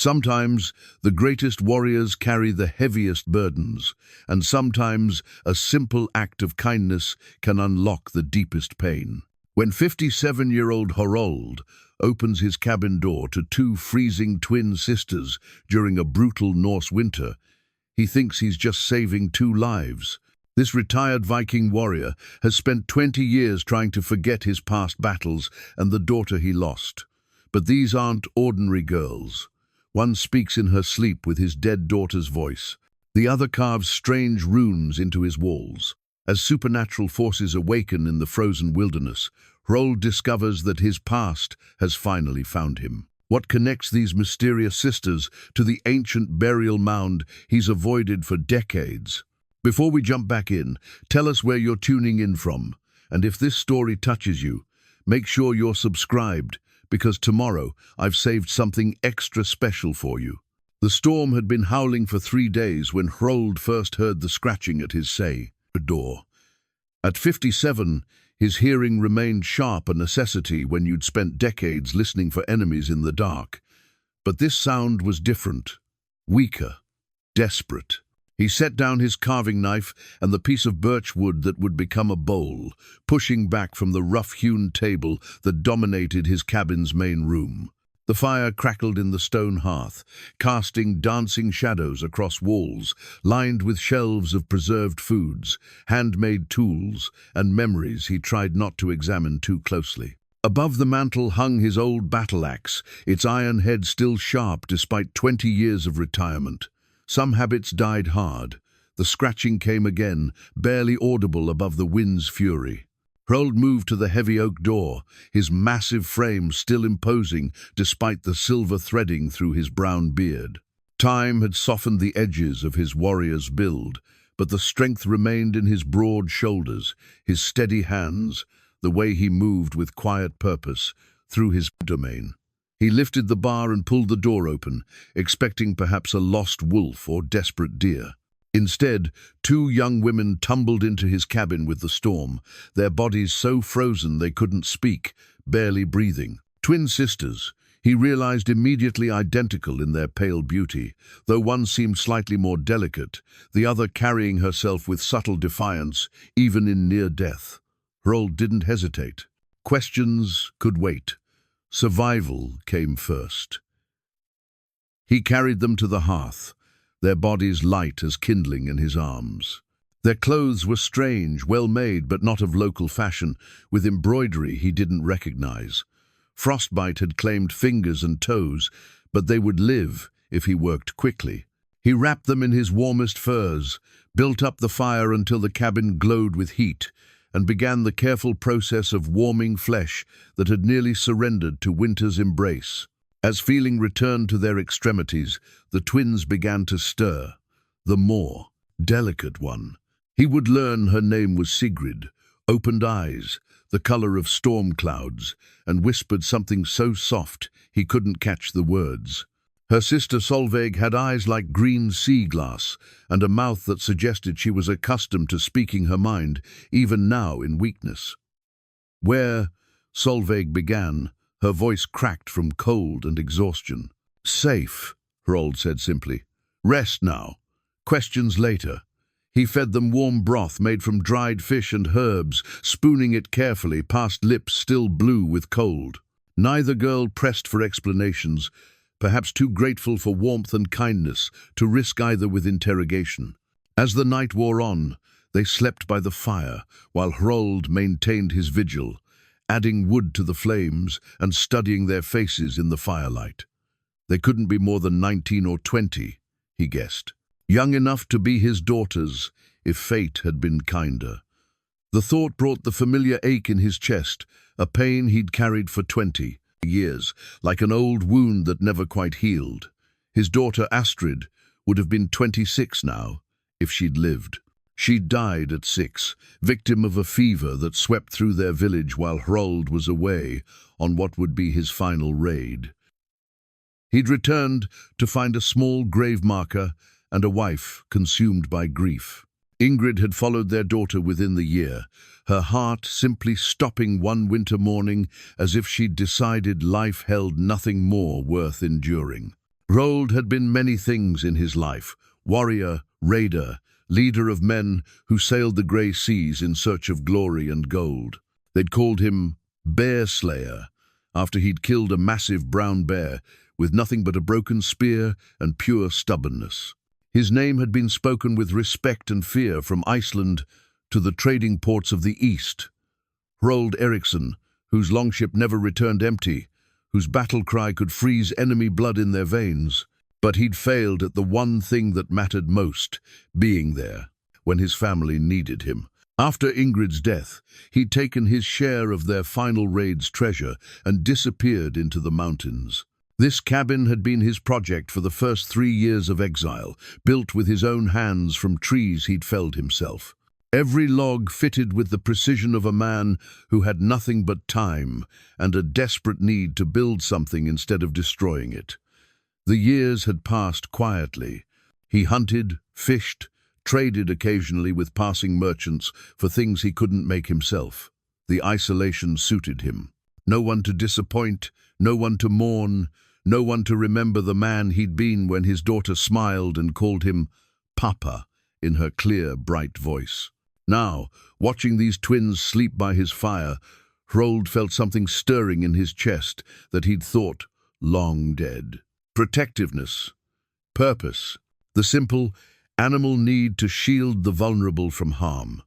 Sometimes the greatest warriors carry the heaviest burdens, and sometimes a simple act of kindness can unlock the deepest pain. When 57-year-old Hrold opens his cabin door to two freezing twin sisters during a brutal Norse winter, he thinks he's just saving two lives. This retired Viking warrior has spent 20 years trying to forget his past battles and the daughter he lost. But these aren't ordinary girls. One speaks in her sleep with his dead daughter's voice. The other carves strange runes into his walls. As supernatural forces awaken in the frozen wilderness, Hrold discovers that his past has finally found him. What connects these mysterious sisters to the ancient burial mound he's avoided for decades? Before we jump back in, tell us where you're tuning in from. And if this story touches you, make sure you're subscribed, because tomorrow I've saved something extra special for you. The storm had been howling for 3 days when Hrold first heard the scratching at his door. At 57, his hearing remained sharp, a necessity when you'd spent decades listening for enemies in the dark. But this sound was different, weaker, desperate. He set down his carving knife and the piece of birch wood that would become a bowl, pushing back from the rough-hewn table that dominated his cabin's main room. The fire crackled in the stone hearth, casting dancing shadows across walls, lined with shelves of preserved foods, handmade tools, and memories he tried not to examine too closely. Above the mantel hung his old battle axe, its iron head still sharp despite 20 years of retirement. Some habits died hard. The scratching came again, barely audible above the wind's fury. Hrold moved to the heavy oak door, his massive frame still imposing despite the silver threading through his brown beard. Time had softened the edges of his warrior's build, but the strength remained in his broad shoulders, his steady hands, the way he moved with quiet purpose through his domain. He lifted the bar and pulled the door open, expecting perhaps a lost wolf or desperate deer. Instead, two young women tumbled into his cabin with the storm, their bodies so frozen they couldn't speak, barely breathing. Twin sisters, he realized immediately identical in their pale beauty, though one seemed slightly more delicate, the other carrying herself with subtle defiance, even in near death. Hrold didn't hesitate. Questions could wait. Survival came first. He carried them to the hearth, their bodies light as kindling in his arms. Their clothes were strange, well-made, but not of local fashion, with embroidery he didn't recognize. Frostbite had claimed fingers and toes, but they would live if he worked quickly. He wrapped them in his warmest furs, built up the fire until the cabin glowed with heat, and began the careful process of warming flesh that had nearly surrendered to winter's embrace. As feeling returned to their extremities, the twins began to stir, the more delicate one. He would learn her name was Sigrid, opened eyes, the color of storm clouds, and whispered something so soft he couldn't catch the words. Her sister Solveig had eyes like green sea glass and a mouth that suggested she was accustomed to speaking her mind, even now in weakness. Where Solveig began, her voice cracked from cold and exhaustion. "Safe," Hrold said simply. "Rest now. Questions later." He fed them warm broth made from dried fish and herbs, spooning it carefully past lips still blue with cold. Neither girl pressed for explanations, perhaps too grateful for warmth and kindness to risk either with interrogation. As the night wore on, they slept by the fire, while Hrold maintained his vigil, adding wood to the flames and studying their faces in the firelight. They couldn't be more than 19 or 20, he guessed. Young enough to be his daughters, if fate had been kinder. The thought brought the familiar ache in his chest, a pain he'd carried for 20 years, like an old wound that never quite healed. His daughter Astrid would have been 26 now, if she'd lived. She'd died at 6, victim of a fever that swept through their village while Hrold was away on what would be his final raid. He'd returned to find a small grave marker and a wife consumed by grief. Ingrid had followed their daughter within the year, her heart simply stopping one winter morning as if she'd decided life held nothing more worth enduring. Hrold had been many things in his life: warrior, raider, leader of men who sailed the grey seas in search of glory and gold. They'd called him Bear Slayer, after he'd killed a massive brown bear with nothing but a broken spear and pure stubbornness. His name had been spoken with respect and fear from Iceland to the trading ports of the East. Hrold Eriksson, whose longship never returned empty, whose battle cry could freeze enemy blood in their veins. But he'd failed at the one thing that mattered most, being there when his family needed him. After Ingrid's death, he'd taken his share of their final raid's treasure and disappeared into the mountains. This cabin had been his project for the first 3 years of exile, built with his own hands from trees he'd felled himself. Every log fitted with the precision of a man who had nothing but time and a desperate need to build something instead of destroying it. The years had passed quietly. He hunted, fished, traded occasionally with passing merchants for things he couldn't make himself. The isolation suited him. No one to disappoint, no one to mourn, no one to remember the man he'd been when his daughter smiled and called him Papa in her clear, bright voice. Now, watching these twins sleep by his fire, Hrold felt something stirring in his chest that he'd thought long dead. Protectiveness, purpose, the simple, animal need to shield the vulnerable from harm.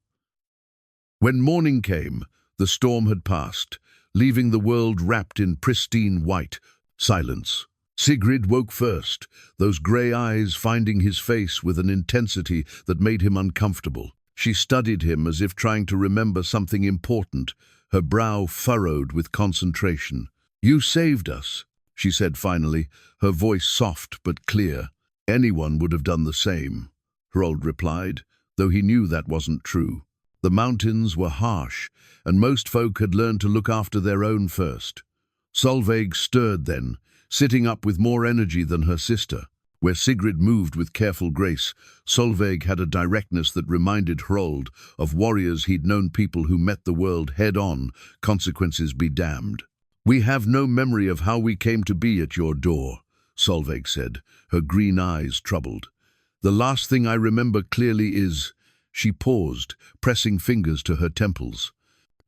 When morning came, the storm had passed, leaving the world wrapped in pristine white silence. Sigrid woke first, those grey eyes finding his face with an intensity that made him uncomfortable. She studied him as if trying to remember something important, her brow furrowed with concentration. "You saved us," she said finally, her voice soft but clear. "Anyone would have done the same," Hrold replied, though he knew that wasn't true. The mountains were harsh, and most folk had learned to look after their own first. Solveig stirred then, sitting up with more energy than her sister. Where Sigrid moved with careful grace, Solveig had a directness that reminded Hrold of warriors he'd known, people who met the world head-on, consequences be damned. "We have no memory of how we came to be at your door," Solveig said, her green eyes troubled. "The last thing I remember clearly is—" She paused, pressing fingers to her temples.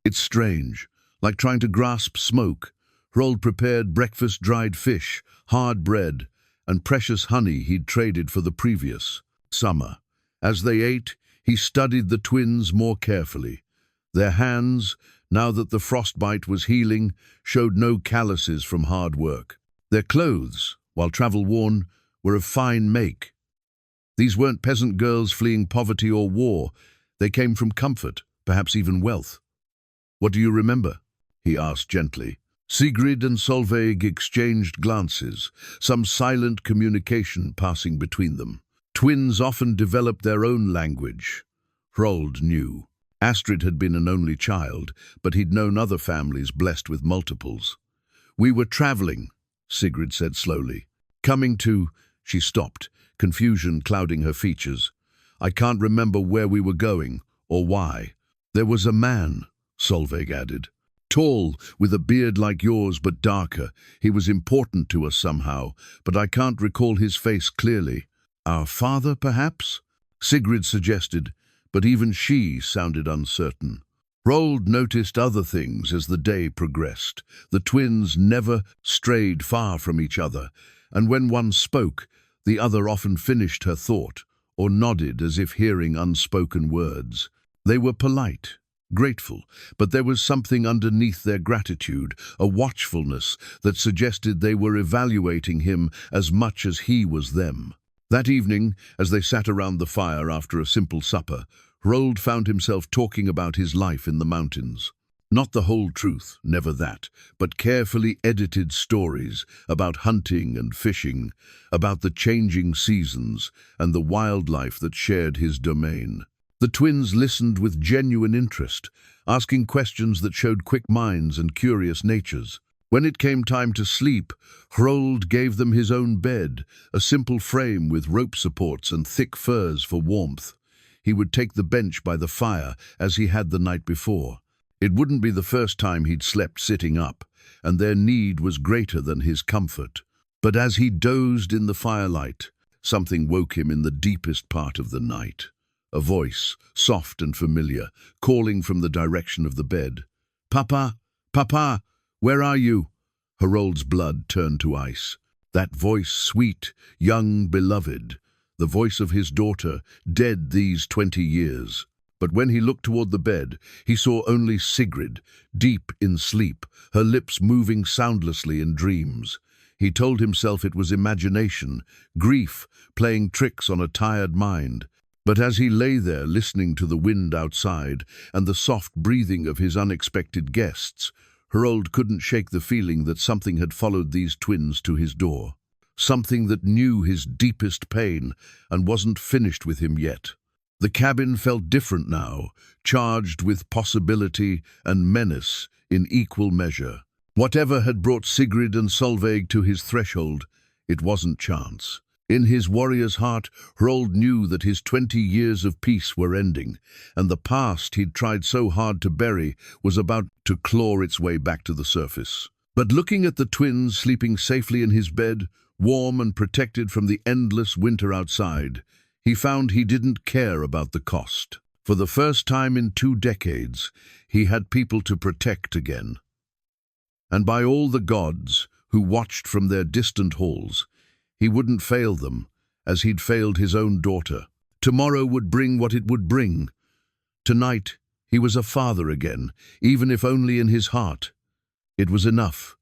"It's strange, like trying to grasp smoke." Hrold prepared breakfast, dried fish, hard bread, and precious honey he'd traded for the previous summer. As they ate, he studied the twins more carefully. Their hands, now that the frostbite was healing, showed no calluses from hard work. Their clothes, while travel-worn, were of fine make. These weren't peasant girls fleeing poverty or war. They came from comfort, perhaps even wealth. "What do you remember?" he asked gently. Sigrid and Solveig exchanged glances, some silent communication passing between them. Twins often developed their own language. Hrold knew. Astrid had been an only child, but he'd known other families blessed with multiples. "We were traveling," Sigrid said slowly. "Coming to—" She stopped, confusion clouding her features. "I can't remember where we were going, or why." "There was a man," Solveig added. "Tall, with a beard like yours but darker. He was important to us somehow, but I can't recall his face clearly." "Our father, perhaps?" Sigrid suggested, but even she sounded uncertain. Hrold noticed other things as the day progressed. The twins never strayed far from each other, and when one spoke, the other often finished her thought, or nodded as if hearing unspoken words. They were polite, grateful, but there was something underneath their gratitude, a watchfulness that suggested they were evaluating him as much as he was them. That evening, as they sat around the fire after a simple supper, Hrold found himself talking about his life in the mountains. Not the whole truth, never that, but carefully edited stories about hunting and fishing, about the changing seasons and the wildlife that shared his domain. The twins listened with genuine interest, asking questions that showed quick minds and curious natures. When it came time to sleep, Hrold gave them his own bed, a simple frame with rope supports and thick furs for warmth. He would take the bench by the fire as he had the night before. It wouldn't be the first time he'd slept sitting up, and their need was greater than his comfort. But as he dozed in the firelight, something woke him in the deepest part of the night. A voice, soft and familiar, calling from the direction of the bed. "Papa, Papa, where are you?" Hrold's blood turned to ice. That voice, sweet, young, beloved, the voice of his daughter, dead these 20 years. But when he looked toward the bed, he saw only Sigrid, deep in sleep, her lips moving soundlessly in dreams. He told himself it was imagination, grief, playing tricks on a tired mind. But as he lay there listening to the wind outside and the soft breathing of his unexpected guests, Hrold couldn't shake the feeling that something had followed these twins to his door. Something that knew his deepest pain and wasn't finished with him yet. The cabin felt different now, charged with possibility and menace in equal measure. Whatever had brought Sigrid and Solveig to his threshold, it wasn't chance. In his warrior's heart, Hrold knew that his 20 years of peace were ending, and the past he'd tried so hard to bury was about to claw its way back to the surface. But looking at the twins sleeping safely in his bed, warm and protected from the endless winter outside, he found he didn't care about the cost. For the first time in 2 decades, he had people to protect again. And by all the gods who watched from their distant halls, he wouldn't fail them, as he'd failed his own daughter. Tomorrow would bring what it would bring. Tonight, he was a father again, even if only in his heart. It was enough.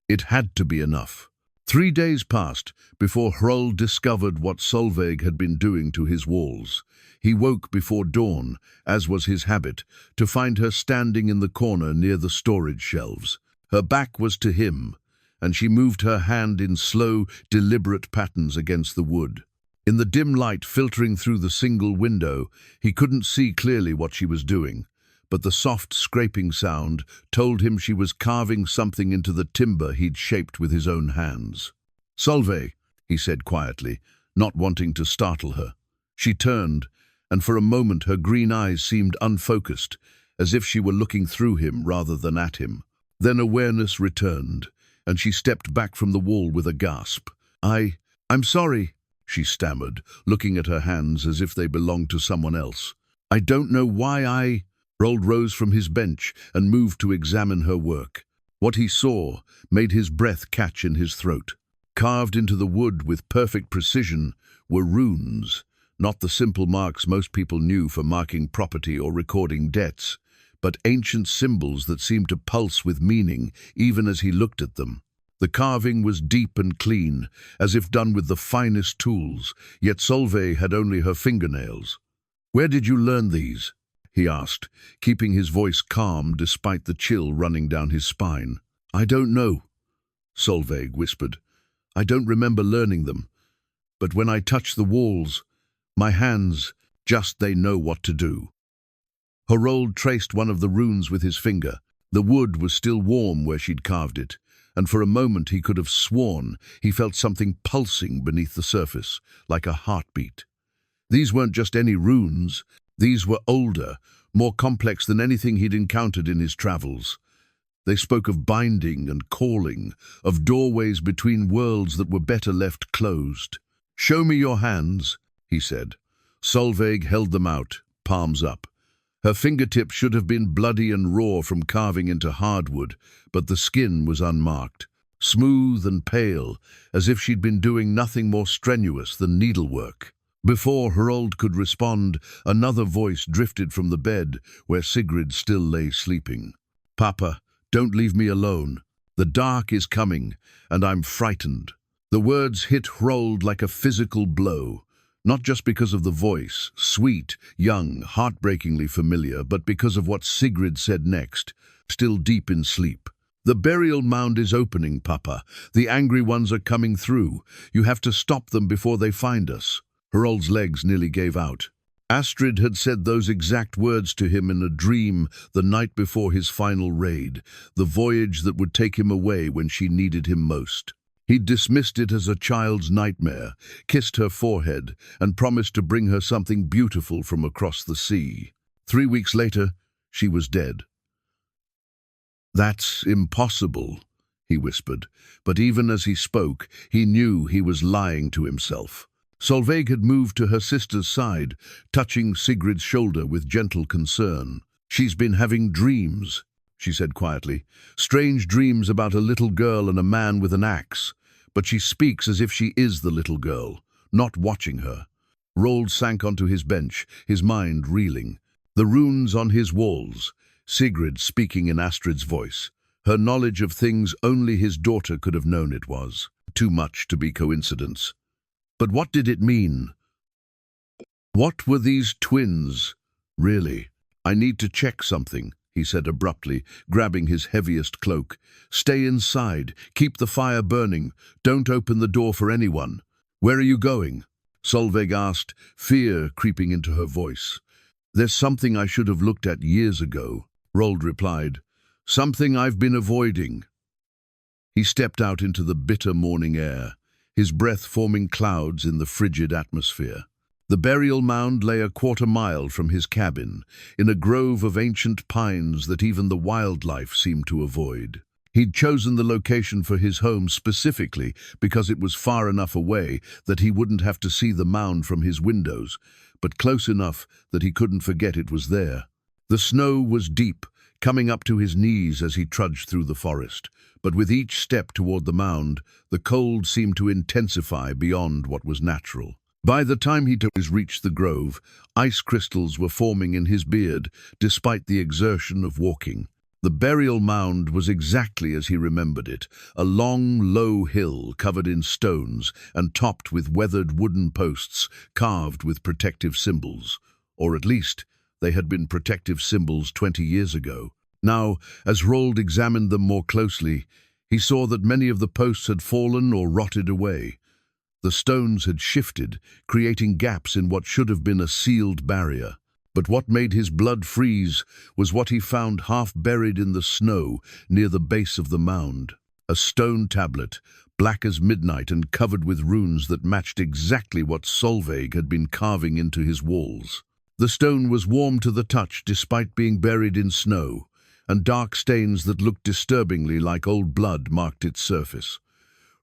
It had to be enough. 3 days passed before Hrold discovered what Solveig had been doing to his walls. He woke before dawn, as was his habit, to find her standing in the corner near the storage shelves. Her back was to him, and she moved her hand in slow, deliberate patterns against the wood. In the dim light filtering through the single window, he couldn't see clearly what she was doing, but the soft scraping sound told him she was carving something into the timber he'd shaped with his own hands. "Solveig," he said quietly, not wanting to startle her. She turned, and for a moment her green eyes seemed unfocused, as if she were looking through him rather than at him. Then awareness returned, and she stepped back from the wall with a gasp. I'm sorry," she stammered, looking at her hands as if they belonged to someone else. "I don't know why Hrold rose from his bench and moved to examine her work. What he saw made his breath catch in his throat. Carved into the wood with perfect precision were runes, not the simple marks most people knew for marking property or recording debts, but ancient symbols that seemed to pulse with meaning even as he looked at them. The carving was deep and clean, as if done with the finest tools, yet Solveig had only her fingernails. "Where did you learn these?" he asked, keeping his voice calm despite the chill running down his spine. "I don't know," Solveig whispered. "I don't remember learning them, but when I touch the walls, my hands, they know what to do." Hrold traced one of the runes with his finger. The wood was still warm where she'd carved it, and for a moment he could have sworn he felt something pulsing beneath the surface, like a heartbeat. These weren't just any runes. These were older, more complex than anything he'd encountered in his travels. They spoke of binding and calling, of doorways between worlds that were better left closed. "Show me your hands," he said. Solveig held them out, palms up. Her fingertips should have been bloody and raw from carving into hardwood, but the skin was unmarked, smooth and pale, as if she'd been doing nothing more strenuous than needlework. Before Hrold could respond, another voice drifted from the bed where Sigrid still lay sleeping. "Papa, don't leave me alone. The dark is coming, and I'm frightened." The words hit Hrold like a physical blow, not just because of the voice, sweet, young, heartbreakingly familiar, but because of what Sigrid said next, still deep in sleep. "The burial mound is opening, Papa. The angry ones are coming through. You have to stop them before they find us." Hrold's legs nearly gave out. Astrid had said those exact words to him in a dream the night before his final raid, the voyage that would take him away when she needed him most. He'd dismissed it as a child's nightmare, kissed her forehead, and promised to bring her something beautiful from across the sea. 3 weeks later, she was dead. "That's impossible," he whispered, but even as he spoke, he knew he was lying to himself. Solveig had moved to her sister's side, touching Sigrid's shoulder with gentle concern. "She's been having dreams," she said quietly. "Strange dreams about a little girl and a man with an axe. But she speaks as if she is the little girl, not watching her." Hrold sank onto his bench, his mind reeling. The runes on his walls, Sigrid speaking in Astrid's voice. Her knowledge of things only his daughter could have known it was. Too much to be coincidence. But what did it mean? What were these twins, really? "I need to check something," he said abruptly, grabbing his heaviest cloak. "Stay inside, keep the fire burning, don't open the door for anyone." "Where are you going?" Solveig asked, fear creeping into her voice. "There's something I should have looked at years ago," Hrold replied. "Something I've been avoiding." He stepped out into the bitter morning air, his breath forming clouds in the frigid atmosphere. The burial mound lay a quarter-mile from his cabin, in a grove of ancient pines that even the wildlife seemed to avoid. He'd chosen the location for his home specifically because it was far enough away that he wouldn't have to see the mound from his windows, but close enough that he couldn't forget it was there. The snow was deep, coming up to his knees as he trudged through the forest, but with each step toward the mound, the cold seemed to intensify beyond what was natural. By the time he reached the grove, ice crystals were forming in his beard, despite the exertion of walking. The burial mound was exactly as he remembered it, a long, low hill covered in stones and topped with weathered wooden posts carved with protective symbols. Or at least, they had been protective symbols 20 years ago. Now, as Hrold examined them more closely, he saw that many of the posts had fallen or rotted away. The stones had shifted, creating gaps in what should have been a sealed barrier. But what made his blood freeze was what he found half buried in the snow near the base of the mound. A stone tablet, black as midnight and covered with runes that matched exactly what Solveig had been carving into his walls. The stone was warm to the touch despite being buried in snow, and dark stains that looked disturbingly like old blood marked its surface.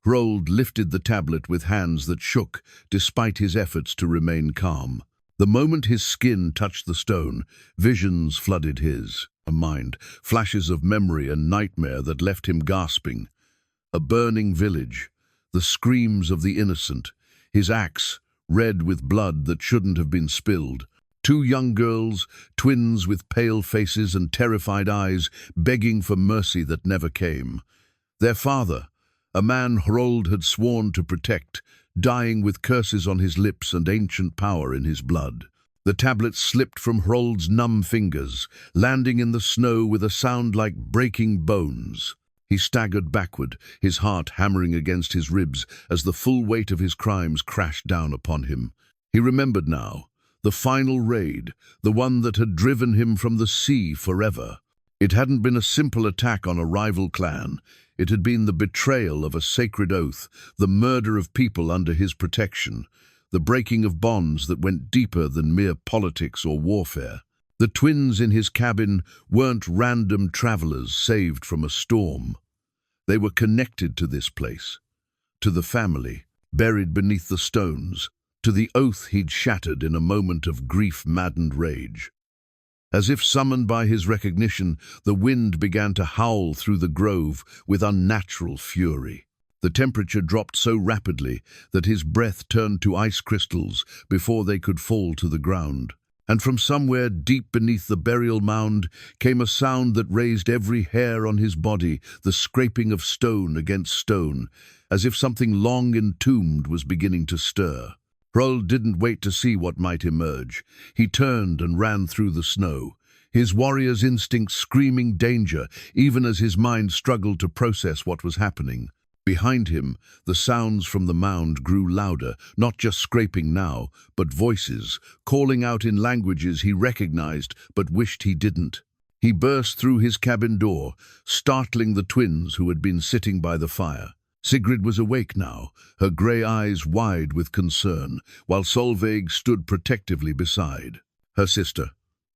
Hrold lifted the tablet with hands that shook despite his efforts to remain calm. The moment his skin touched the stone, visions flooded his mind, flashes of memory and nightmare that left him gasping. A burning village, the screams of the innocent, his axe, red with blood that shouldn't have been spilled. Two young girls, twins with pale faces and terrified eyes, begging for mercy that never came. Their father, a man Hrold had sworn to protect, dying with curses on his lips and ancient power in his blood. The tablet slipped from Hrold's numb fingers, landing in the snow with a sound like breaking bones. He staggered backward, his heart hammering against his ribs as the full weight of his crimes crashed down upon him. He remembered now, the final raid, the one that had driven him from the sea forever. It hadn't been a simple attack on a rival clan. It had been the betrayal of a sacred oath, the murder of people under his protection, the breaking of bonds that went deeper than mere politics or warfare. The twins in his cabin weren't random travelers saved from a storm. They were connected to this place, to the family, buried beneath the stones, to the oath he'd shattered in a moment of grief-maddened rage. As if summoned by his recognition, the wind began to howl through the grove with unnatural fury. The temperature dropped so rapidly that his breath turned to ice crystals before they could fall to the ground. And from somewhere deep beneath the burial mound came a sound that raised every hair on his body, the scraping of stone against stone, as if something long entombed was beginning to stir. Hrold didn't wait to see what might emerge. He turned and ran through the snow, his warrior's instinct screaming danger, even as his mind struggled to process what was happening. Behind him, the sounds from the mound grew louder, not just scraping now, but voices, calling out in languages he recognized but wished he didn't. He burst through his cabin door, startling the twins who had been sitting by the fire. Sigrid was awake now, her grey eyes wide with concern, while Solveig stood protectively beside her sister.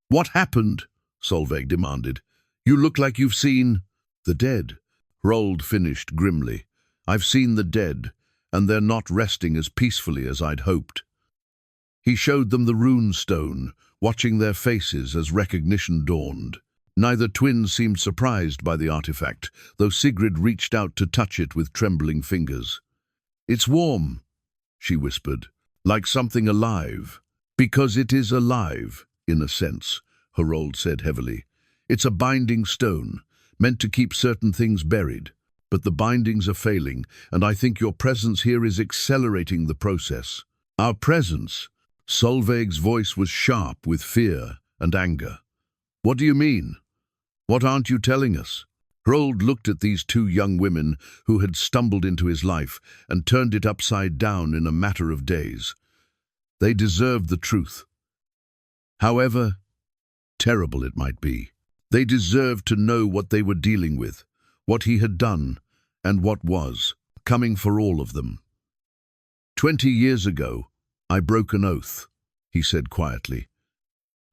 "What happened?" Solveig demanded. "You look like you've seen the dead." Hrold finished grimly. "I've seen the dead, and they're not resting as peacefully as I'd hoped." He showed them the rune stone, watching their faces as recognition dawned. Neither twin seemed surprised by the artifact, though Sigrid reached out to touch it with trembling fingers. "It's warm," she whispered, "like something alive." "Because it is alive, in a sense," Hrold said heavily. "It's a binding stone, meant to keep certain things buried. But the bindings are failing, and I think your presence here is accelerating the process." "Our presence?" Solveig's voice was sharp with fear and anger. "What do you mean? What aren't you telling us?" Hrold looked at these two young women who had stumbled into his life and turned it upside down in a matter of days. They deserved the truth. However terrible it might be, they deserved to know what they were dealing with, what he had done, and what was coming for all of them. 20 years ago, I broke an oath," he said quietly.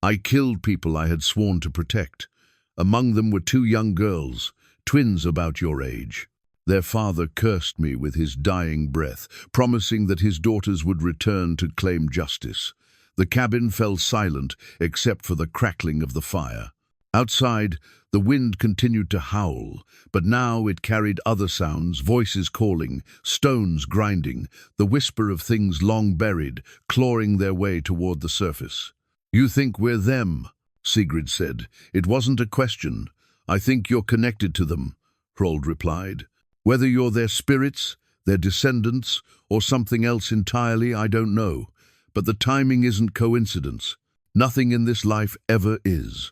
"I killed people I had sworn to protect. Among them were 2 young girls, twins about your age. Their father cursed me with his dying breath, promising that his daughters would return to claim justice. The cabin fell silent except for the crackling of the fire. Outside, the wind continued to howl, but now it carried other sounds, voices calling, stones grinding, the whisper of things long buried, clawing their way toward the surface. "You think we're them," Sigrid said. "It wasn't a question. I think you're connected to them," Hrold replied. "Whether you're their spirits, their descendants, or something else entirely, I don't know. But the timing isn't coincidence. Nothing in this life ever is."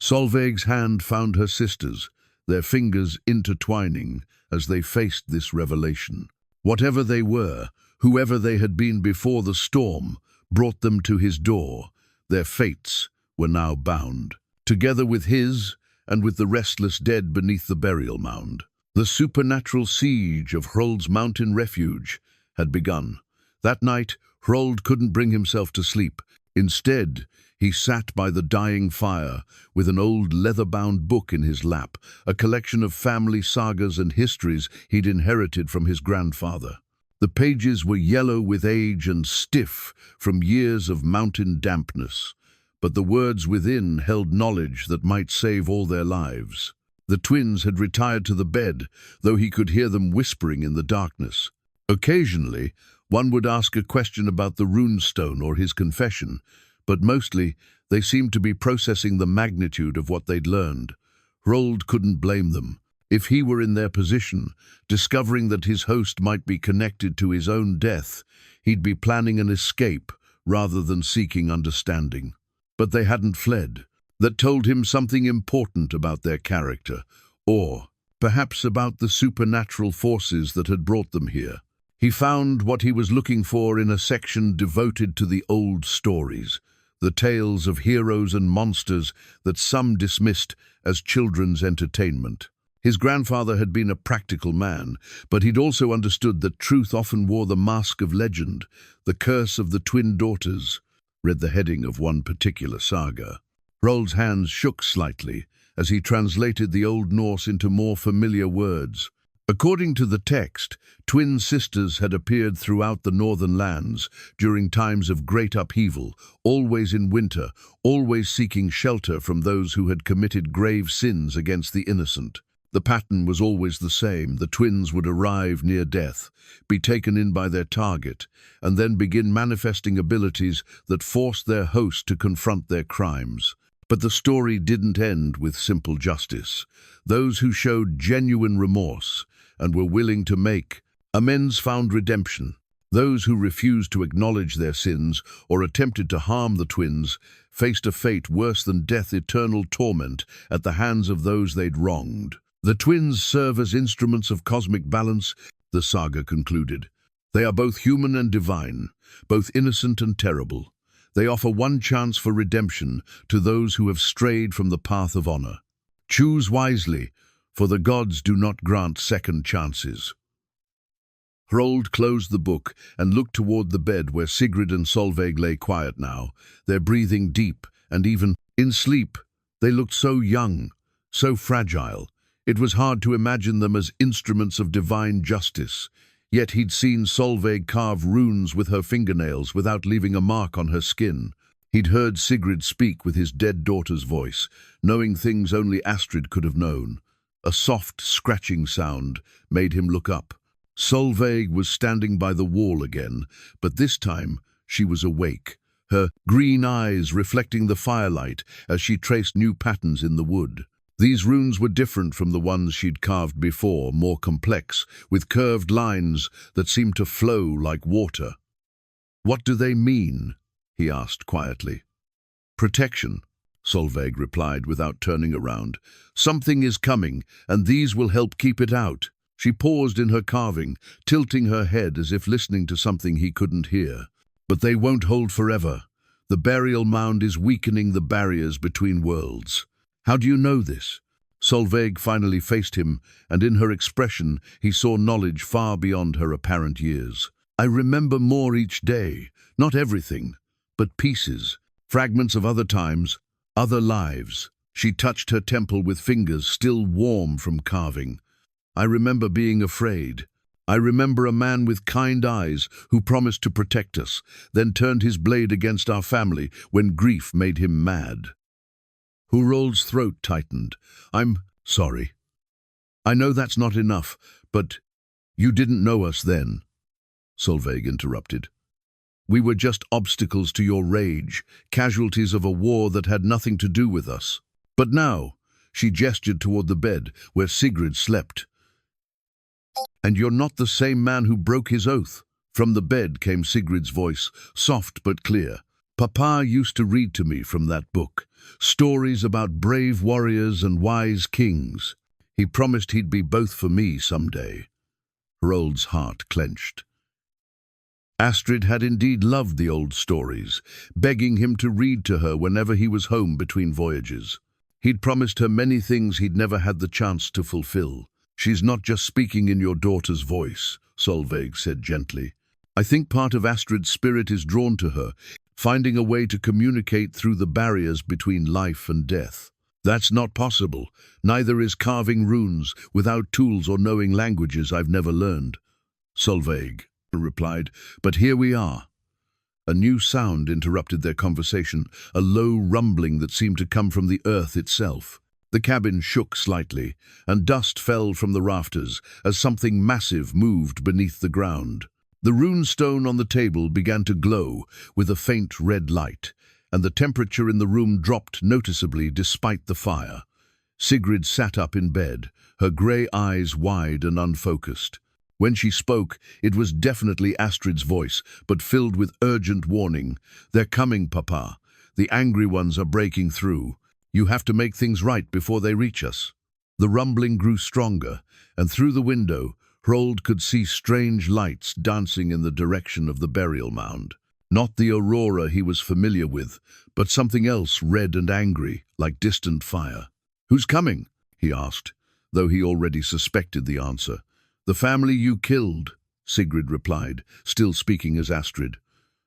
Solveig's hand found her sister's, their fingers intertwining as they faced this revelation. Whatever they were, whoever they had been before the storm, brought them to his door. Their fates were now bound, together with his and with the restless dead beneath the burial mound. The supernatural siege of Hrold's mountain refuge had begun. That night, Hrold couldn't bring himself to sleep. Instead, he sat by the dying fire with an old leather-bound book in his lap, a collection of family sagas and histories he'd inherited from his grandfather. The pages were yellow with age and stiff from years of mountain dampness, but the words within held knowledge that might save all their lives. The twins had retired to the bed, though he could hear them whispering in the darkness. Occasionally, one would ask a question about the runestone or his confession, but mostly they seemed to be processing the magnitude of what they'd learned. Hrold couldn't blame them. If he were in their position, discovering that his host might be connected to his own death, he'd be planning an escape rather than seeking understanding. But they hadn't fled. That told him something important about their character, or perhaps about the supernatural forces that had brought them here. He found what he was looking for in a section devoted to the old stories, the tales of heroes and monsters that some dismissed as children's entertainment. His grandfather had been a practical man, but he'd also understood that truth often wore the mask of legend. The Curse of the Twin Daughters read the heading of one particular saga. Hrold's hands shook slightly as he translated the Old Norse into more familiar words. According to the text, twin sisters had appeared throughout the northern lands during times of great upheaval, always in winter, always seeking shelter from those who had committed grave sins against the innocent. The pattern was always the same. The twins would arrive near death, be taken in by their target, and then begin manifesting abilities that forced their host to confront their crimes. But the story didn't end with simple justice. Those who showed genuine remorse and were willing to make amends found redemption. Those who refused to acknowledge their sins or attempted to harm the twins faced a fate worse than death, eternal torment at the hands of those they'd wronged. The twins serve as instruments of cosmic balance, the saga concluded. They are both human and divine, both innocent and terrible. They offer one chance for redemption to those who have strayed from the path of honor. Choose wisely, for the gods do not grant second chances. Hrold closed the book and looked toward the bed where Sigrid and Solveig lay quiet now, their breathing deep, and even in sleep, they looked so young, so fragile. It was hard to imagine them as instruments of divine justice, yet he'd seen Solveig carve runes with her fingernails without leaving a mark on her skin. He'd heard Sigrid speak with his dead daughter's voice, knowing things only Astrid could have known. A soft, scratching sound made him look up. Solveig was standing by the wall again, but this time she was awake, her green eyes reflecting the firelight as she traced new patterns in the wood. These runes were different from the ones she'd carved before, more complex, with curved lines that seemed to flow like water. "What do they mean?" he asked quietly. "Protection," Solveig replied without turning around. "Something is coming, and these will help keep it out." She paused in her carving, tilting her head as if listening to something he couldn't hear. "But they won't hold forever. The burial mound is weakening the barriers between worlds." "How do you know this?" Solveig finally faced him, and in her expression he saw knowledge far beyond her apparent years. "I remember more each day, not everything, but pieces, fragments of other times, other lives." She touched her temple with fingers still warm from carving. "I remember being afraid. I remember a man with kind eyes who promised to protect us, then turned his blade against our family when grief made him mad." Hrold's throat tightened. "I'm sorry. I know that's not enough, but you didn't know us then," Solveig interrupted. "We were just obstacles to your rage, casualties of a war that had nothing to do with us. But now," she gestured toward the bed where Sigrid slept, "and you're not the same man who broke his oath." From the bed came Sigrid's voice, soft but clear. "Papa used to read to me from that book, stories about brave warriors and wise kings. He promised he'd be both for me someday." Hrold's heart clenched. Astrid had indeed loved the old stories, begging him to read to her whenever he was home between voyages. He'd promised her many things he'd never had the chance to fulfill. "She's not just speaking in your daughter's voice," Solveig said gently. "I think part of Astrid's spirit is drawn to her, finding a way to communicate through the barriers between life and death. That's not possible. Neither is carving runes without tools or knowing languages I've never learned," Solveig replied. "But here we are." A new sound interrupted their conversation, a low rumbling that seemed to come from the earth itself. The cabin shook slightly, and dust fell from the rafters as something massive moved beneath the ground. The rune stone on the table began to glow with a faint red light, and the temperature in the room dropped noticeably despite the fire. Sigrid sat up in bed, her grey eyes wide and unfocused. When she spoke, it was definitely Astrid's voice, but filled with urgent warning. "They're coming, Papa. The angry ones are breaking through. You have to make things right before they reach us." The rumbling grew stronger, and through the window, Hrold could see strange lights dancing in the direction of the burial mound. Not the aurora he was familiar with, but something else red and angry, like distant fire. "Who's coming?" he asked, though he already suspected the answer. "The family you killed," Sigrid replied, still speaking as Astrid.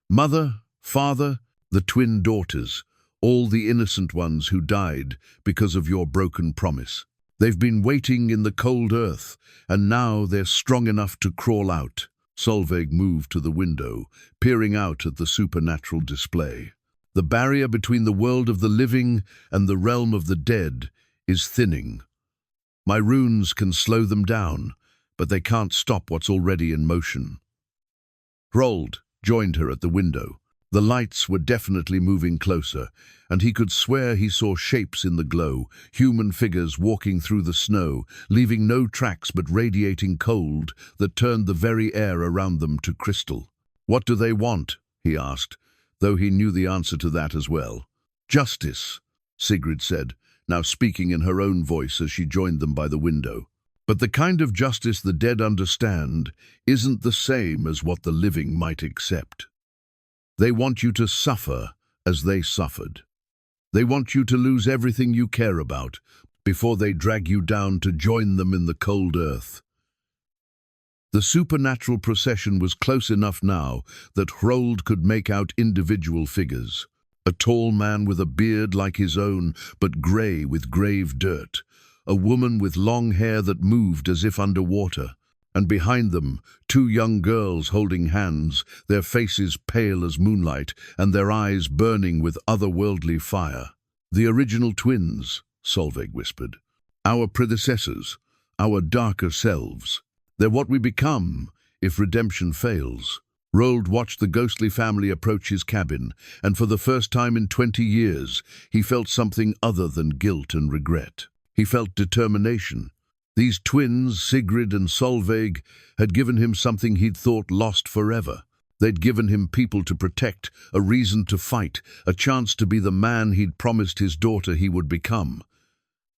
"Mother, father, the twin daughters, all the innocent ones who died because of your broken promise. They've been waiting in the cold earth, and now they're strong enough to crawl out." Solveig moved to the window, peering out at the supernatural display. "The barrier between the world of the living and the realm of the dead is thinning. My runes can slow them down, but they can't stop what's already in motion." Hrold joined her at the window. The lights were definitely moving closer, and he could swear he saw shapes in the glow, human figures walking through the snow, leaving no tracks but radiating cold that turned the very air around them to crystal. "What do they want?" he asked, though he knew the answer to that as well. "Justice," Sigrid said, now speaking in her own voice as she joined them by the window. "But the kind of justice the dead understand isn't the same as what the living might accept. They want you to suffer as they suffered. They want you to lose everything you care about before they drag you down to join them in the cold earth." The supernatural procession was close enough now that Hrold could make out individual figures. A tall man with a beard like his own, but grey with grave dirt. a woman with long hair that moved as if underwater, and behind them, two young girls holding hands, their faces pale as moonlight and their eyes burning with otherworldly fire. "The original twins," Solveig whispered. "Our predecessors, our darker selves. They're what we become if redemption fails." Hrold watched the ghostly family approach his cabin, and for the first time in 20 years, he felt something other than guilt and regret. He felt determination. These twins, Sigrid and Solveig, had given him something he'd thought lost forever. They'd given him people to protect, a reason to fight, a chance to be the man he'd promised his daughter he would become.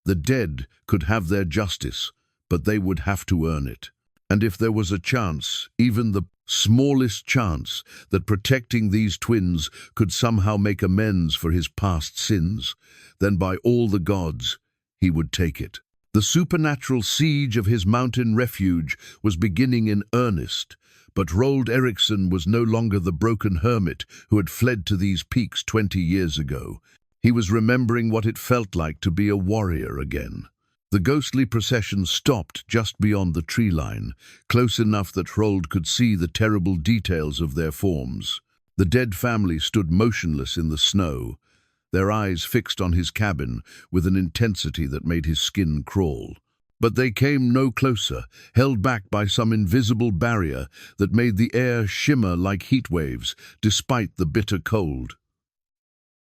The dead could have their justice, but they would have to earn it. And if there was a chance, even the smallest chance, that protecting these twins could somehow make amends for his past sins, then by all the gods, he would take it. The supernatural siege of his mountain refuge was beginning in earnest, but Hrold Eriksson was no longer the broken hermit who had fled to these peaks 20 years ago. He was remembering what it felt like to be a warrior again. The ghostly procession stopped just beyond the tree line, close enough that Hrold could see the terrible details of their forms. The dead family stood motionless in the snow, their eyes fixed on his cabin with an intensity that made his skin crawl. But they came no closer, held back by some invisible barrier that made the air shimmer like heat waves, despite the bitter cold.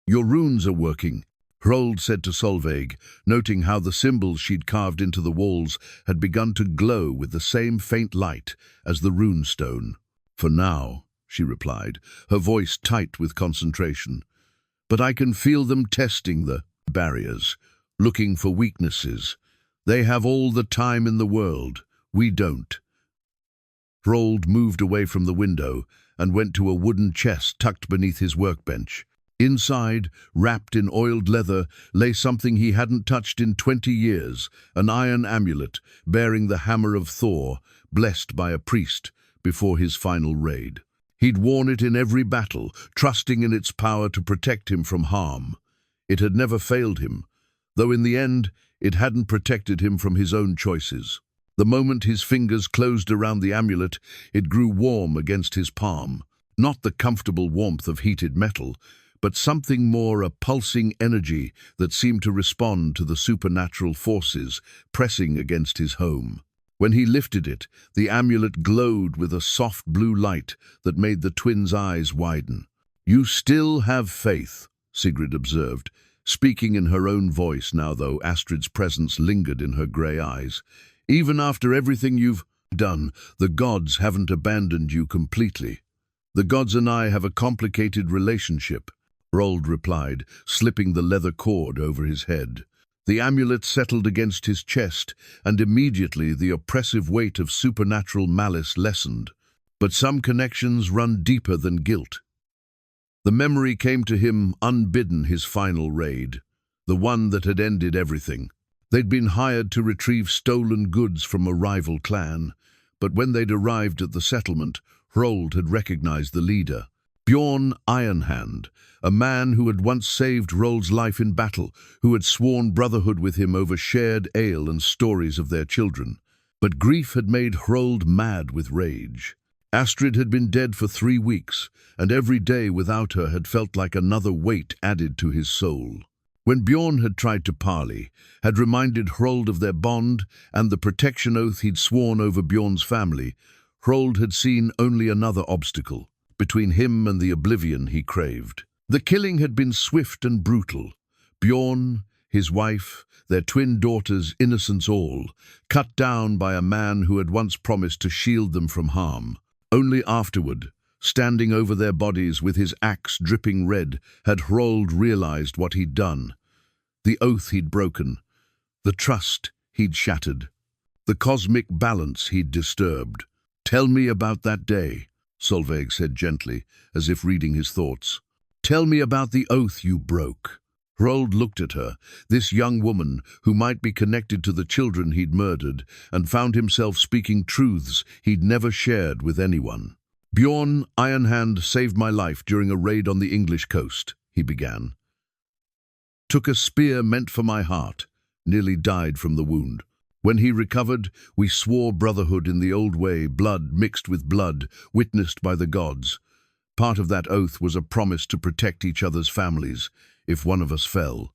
"Your runes are working," Hrold said to Solveig, noting how the symbols she'd carved into the walls had begun to glow with the same faint light as the rune stone. "For now," she replied, her voice tight with concentration. "But I can feel them testing the barriers, looking for weaknesses. They have all the time in the world. We don't." Hrold moved away from the window and went to a wooden chest tucked beneath his workbench. Inside, wrapped in oiled leather, lay something he hadn't touched in 20 years, an iron amulet bearing the hammer of Thor, blessed by a priest before his final raid. He'd worn it in every battle, trusting in its power to protect him from harm. It had never failed him, though in the end it hadn't protected him from his own choices. The moment his fingers closed around the amulet, it grew warm against his palm. Not the comfortable warmth of heated metal, but something more, a pulsing energy that seemed to respond to the supernatural forces pressing against his home. When he lifted it, the amulet glowed with a soft blue light that made the twins' eyes widen. "You still have faith," Sigrid observed, speaking in her own voice now, though Astrid's presence lingered in her grey eyes. "Even after everything you've done, the gods haven't abandoned you completely. The gods and I have a complicated relationship," Hrold replied, slipping the leather cord over his head. The amulet settled against his chest, and immediately the oppressive weight of supernatural malice lessened. But some connections run deeper than guilt. The memory came to him unbidden, his final raid, the one that had ended everything. They'd been hired to retrieve stolen goods from a rival clan, but when they'd arrived at the settlement, Hrold had recognized the leader. Bjorn Ironhand, a man who had once saved Hrold's life in battle, who had sworn brotherhood with him over shared ale and stories of their children. But grief had made Hrold mad with rage. Astrid had been dead for 3 weeks, and every day without her had felt like another weight added to his soul. When Bjorn had tried to parley, had reminded Hrold of their bond and the protection oath he'd sworn over Bjorn's family, Hrold had seen only another obstacle between him and the oblivion he craved. The killing had been swift and brutal. Bjorn, his wife, their twin daughters, innocents all, cut down by a man who had once promised to shield them from harm. Only afterward, standing over their bodies with his axe dripping red, had Hrold realized what he'd done. The oath he'd broken, the trust he'd shattered, the cosmic balance he'd disturbed. "Tell me about that day," Solveig said gently, as if reading his thoughts. "Tell me about the oath you broke." Hrold looked at her, this young woman who might be connected to the children he'd murdered, and found himself speaking truths he'd never shared with anyone. "Bjorn Ironhand saved my life during a raid on the English coast," he began. "Took a spear meant for my heart, nearly died from the wound. When he recovered, we swore brotherhood in the old way, blood mixed with blood, witnessed by the gods. Part of that oath was a promise to protect each other's families if one of us fell.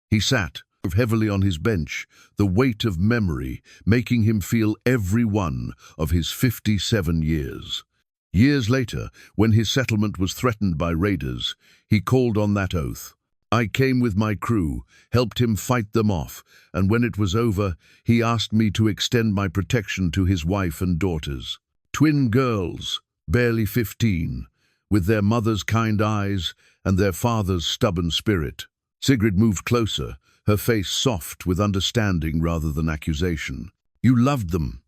He sat heavily on his bench, the weight of memory making him feel every one of his 57 years. Years later, when his settlement was threatened by raiders, he called on that oath. I came with my crew, helped him fight them off, and when it was over, he asked me to extend my protection to his wife and daughters. Twin girls, barely 15, with their mother's kind eyes and their father's stubborn spirit. Sigrid moved closer, her face soft with understanding rather than accusation. You loved them.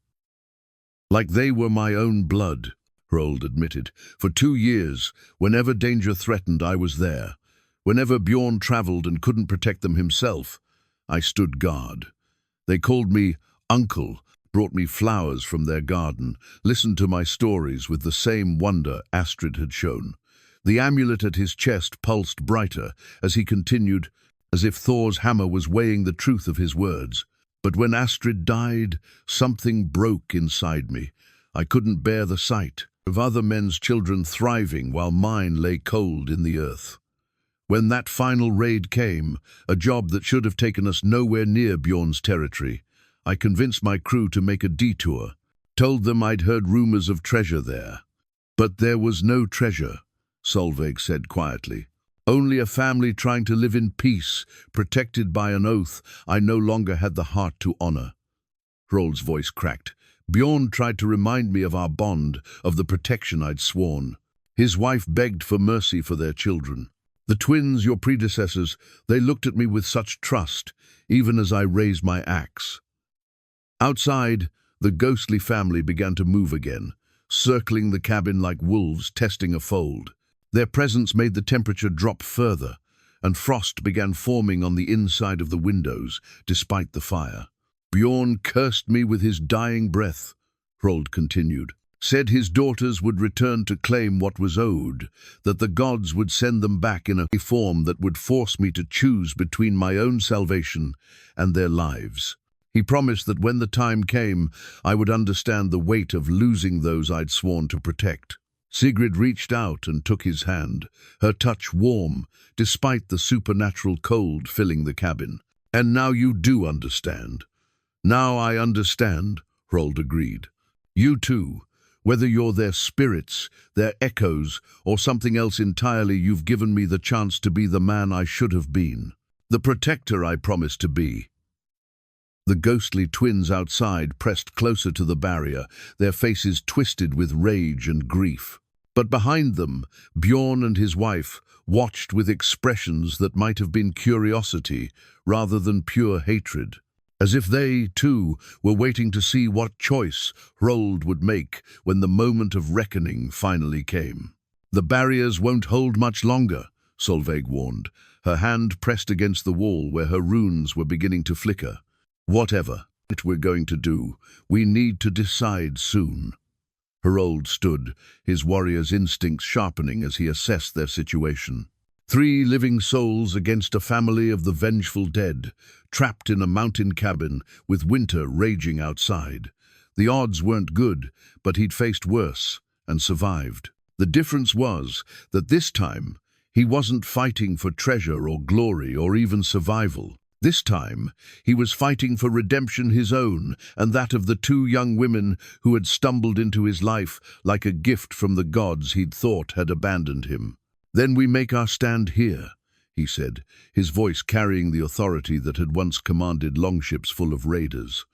Like they were my own blood, Hrold admitted. For 2 years, whenever danger threatened, I was there. Whenever Bjorn traveled and couldn't protect them himself, I stood guard. They called me uncle, brought me flowers from their garden, listened to my stories with the same wonder Astrid had shown. The amulet at his chest pulsed brighter as he continued, as if Thor's hammer was weighing the truth of his words. But when Astrid died, something broke inside me. I couldn't bear the sight of other men's children thriving while mine lay cold in the earth. When that final raid came, a job that should have taken us nowhere near Bjorn's territory, I convinced my crew to make a detour, told them I'd heard rumors of treasure there. But there was no treasure, Solveig said quietly. Only a family trying to live in peace, protected by an oath I no longer had the heart to honor. Hrold's voice cracked. Bjorn tried to remind me of our bond, of the protection I'd sworn. His wife begged for mercy for their children. The twins, your predecessors, they looked at me with such trust, even as I raised my axe. Outside, the ghostly family began to move again, circling the cabin like wolves testing a fold. Their presence made the temperature drop further, and frost began forming on the inside of the windows, despite the fire. Bjorn cursed me with his dying breath, Hrold continued. Said his daughters would return to claim what was owed, that the gods would send them back in a form that would force me to choose between my own salvation and their lives. He promised that when the time came, I would understand the weight of losing those I'd sworn to protect. Sigrid reached out and took his hand, her touch warm, despite the supernatural cold filling the cabin. And now you do understand. Now I understand, Hrold agreed. You too. Whether you're their spirits, their echoes, or something else entirely, you've given me the chance to be the man I should have been. The protector I promised to be. The ghostly twins outside pressed closer to the barrier, their faces twisted with rage and grief. But behind them, Bjorn and his wife watched with expressions that might have been curiosity rather than pure hatred, as if they, too, were waiting to see what choice Hrold would make when the moment of reckoning finally came. The barriers won't hold much longer, Solveig warned, her hand pressed against the wall where her runes were beginning to flicker. Whatever we're going to do, we need to decide soon. Hrold stood, his warrior's instincts sharpening as he assessed their situation. 3 living souls against a family of the vengeful dead, trapped in a mountain cabin with winter raging outside. The odds weren't good, but he'd faced worse and survived. The difference was that this time he wasn't fighting for treasure or glory or even survival. This time, he was fighting for redemption, his own, and that of the 2 young women who had stumbled into his life like a gift from the gods he'd thought had abandoned him. Then we make our stand here, he said, his voice carrying the authority that had once commanded longships full of raiders.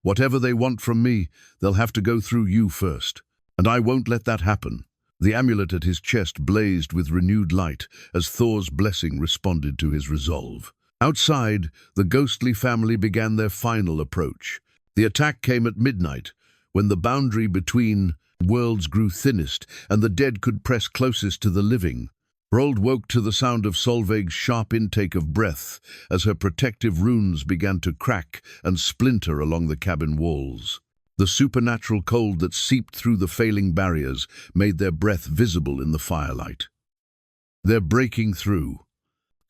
Whatever they want from me, they'll have to go through you first, and I won't let that happen. The amulet at his chest blazed with renewed light as Thor's blessing responded to his resolve. Outside, the ghostly family began their final approach. The attack came at midnight, when the boundary between worlds grew thinnest and the dead could press closest to the living. Hrold woke to the sound of Solveig's sharp intake of breath as her protective runes began to crack and splinter along the cabin walls. The supernatural cold that seeped through the failing barriers made their breath visible in the firelight. They're breaking through,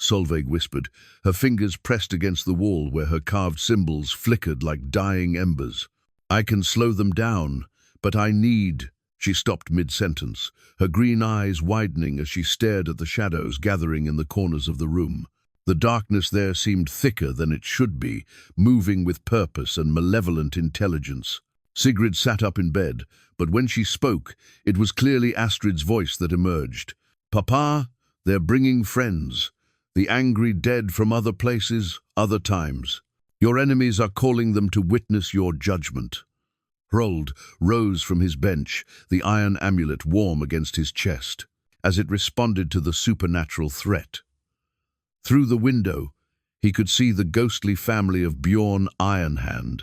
Solveig whispered, her fingers pressed against the wall where her carved symbols flickered like dying embers. I can slow them down, but I need... She stopped mid-sentence, her green eyes widening as she stared at the shadows gathering in the corners of the room. The darkness there seemed thicker than it should be, moving with purpose and malevolent intelligence. Sigrid sat up in bed, but when she spoke, it was clearly Astrid's voice that emerged. Papa, they're bringing friends. The angry dead from other places, other times. Your enemies are calling them to witness your judgment. Hrold rose from his bench, the iron amulet warm against his chest, as it responded to the supernatural threat. Through the window, he could see the ghostly family of Bjorn Ironhand,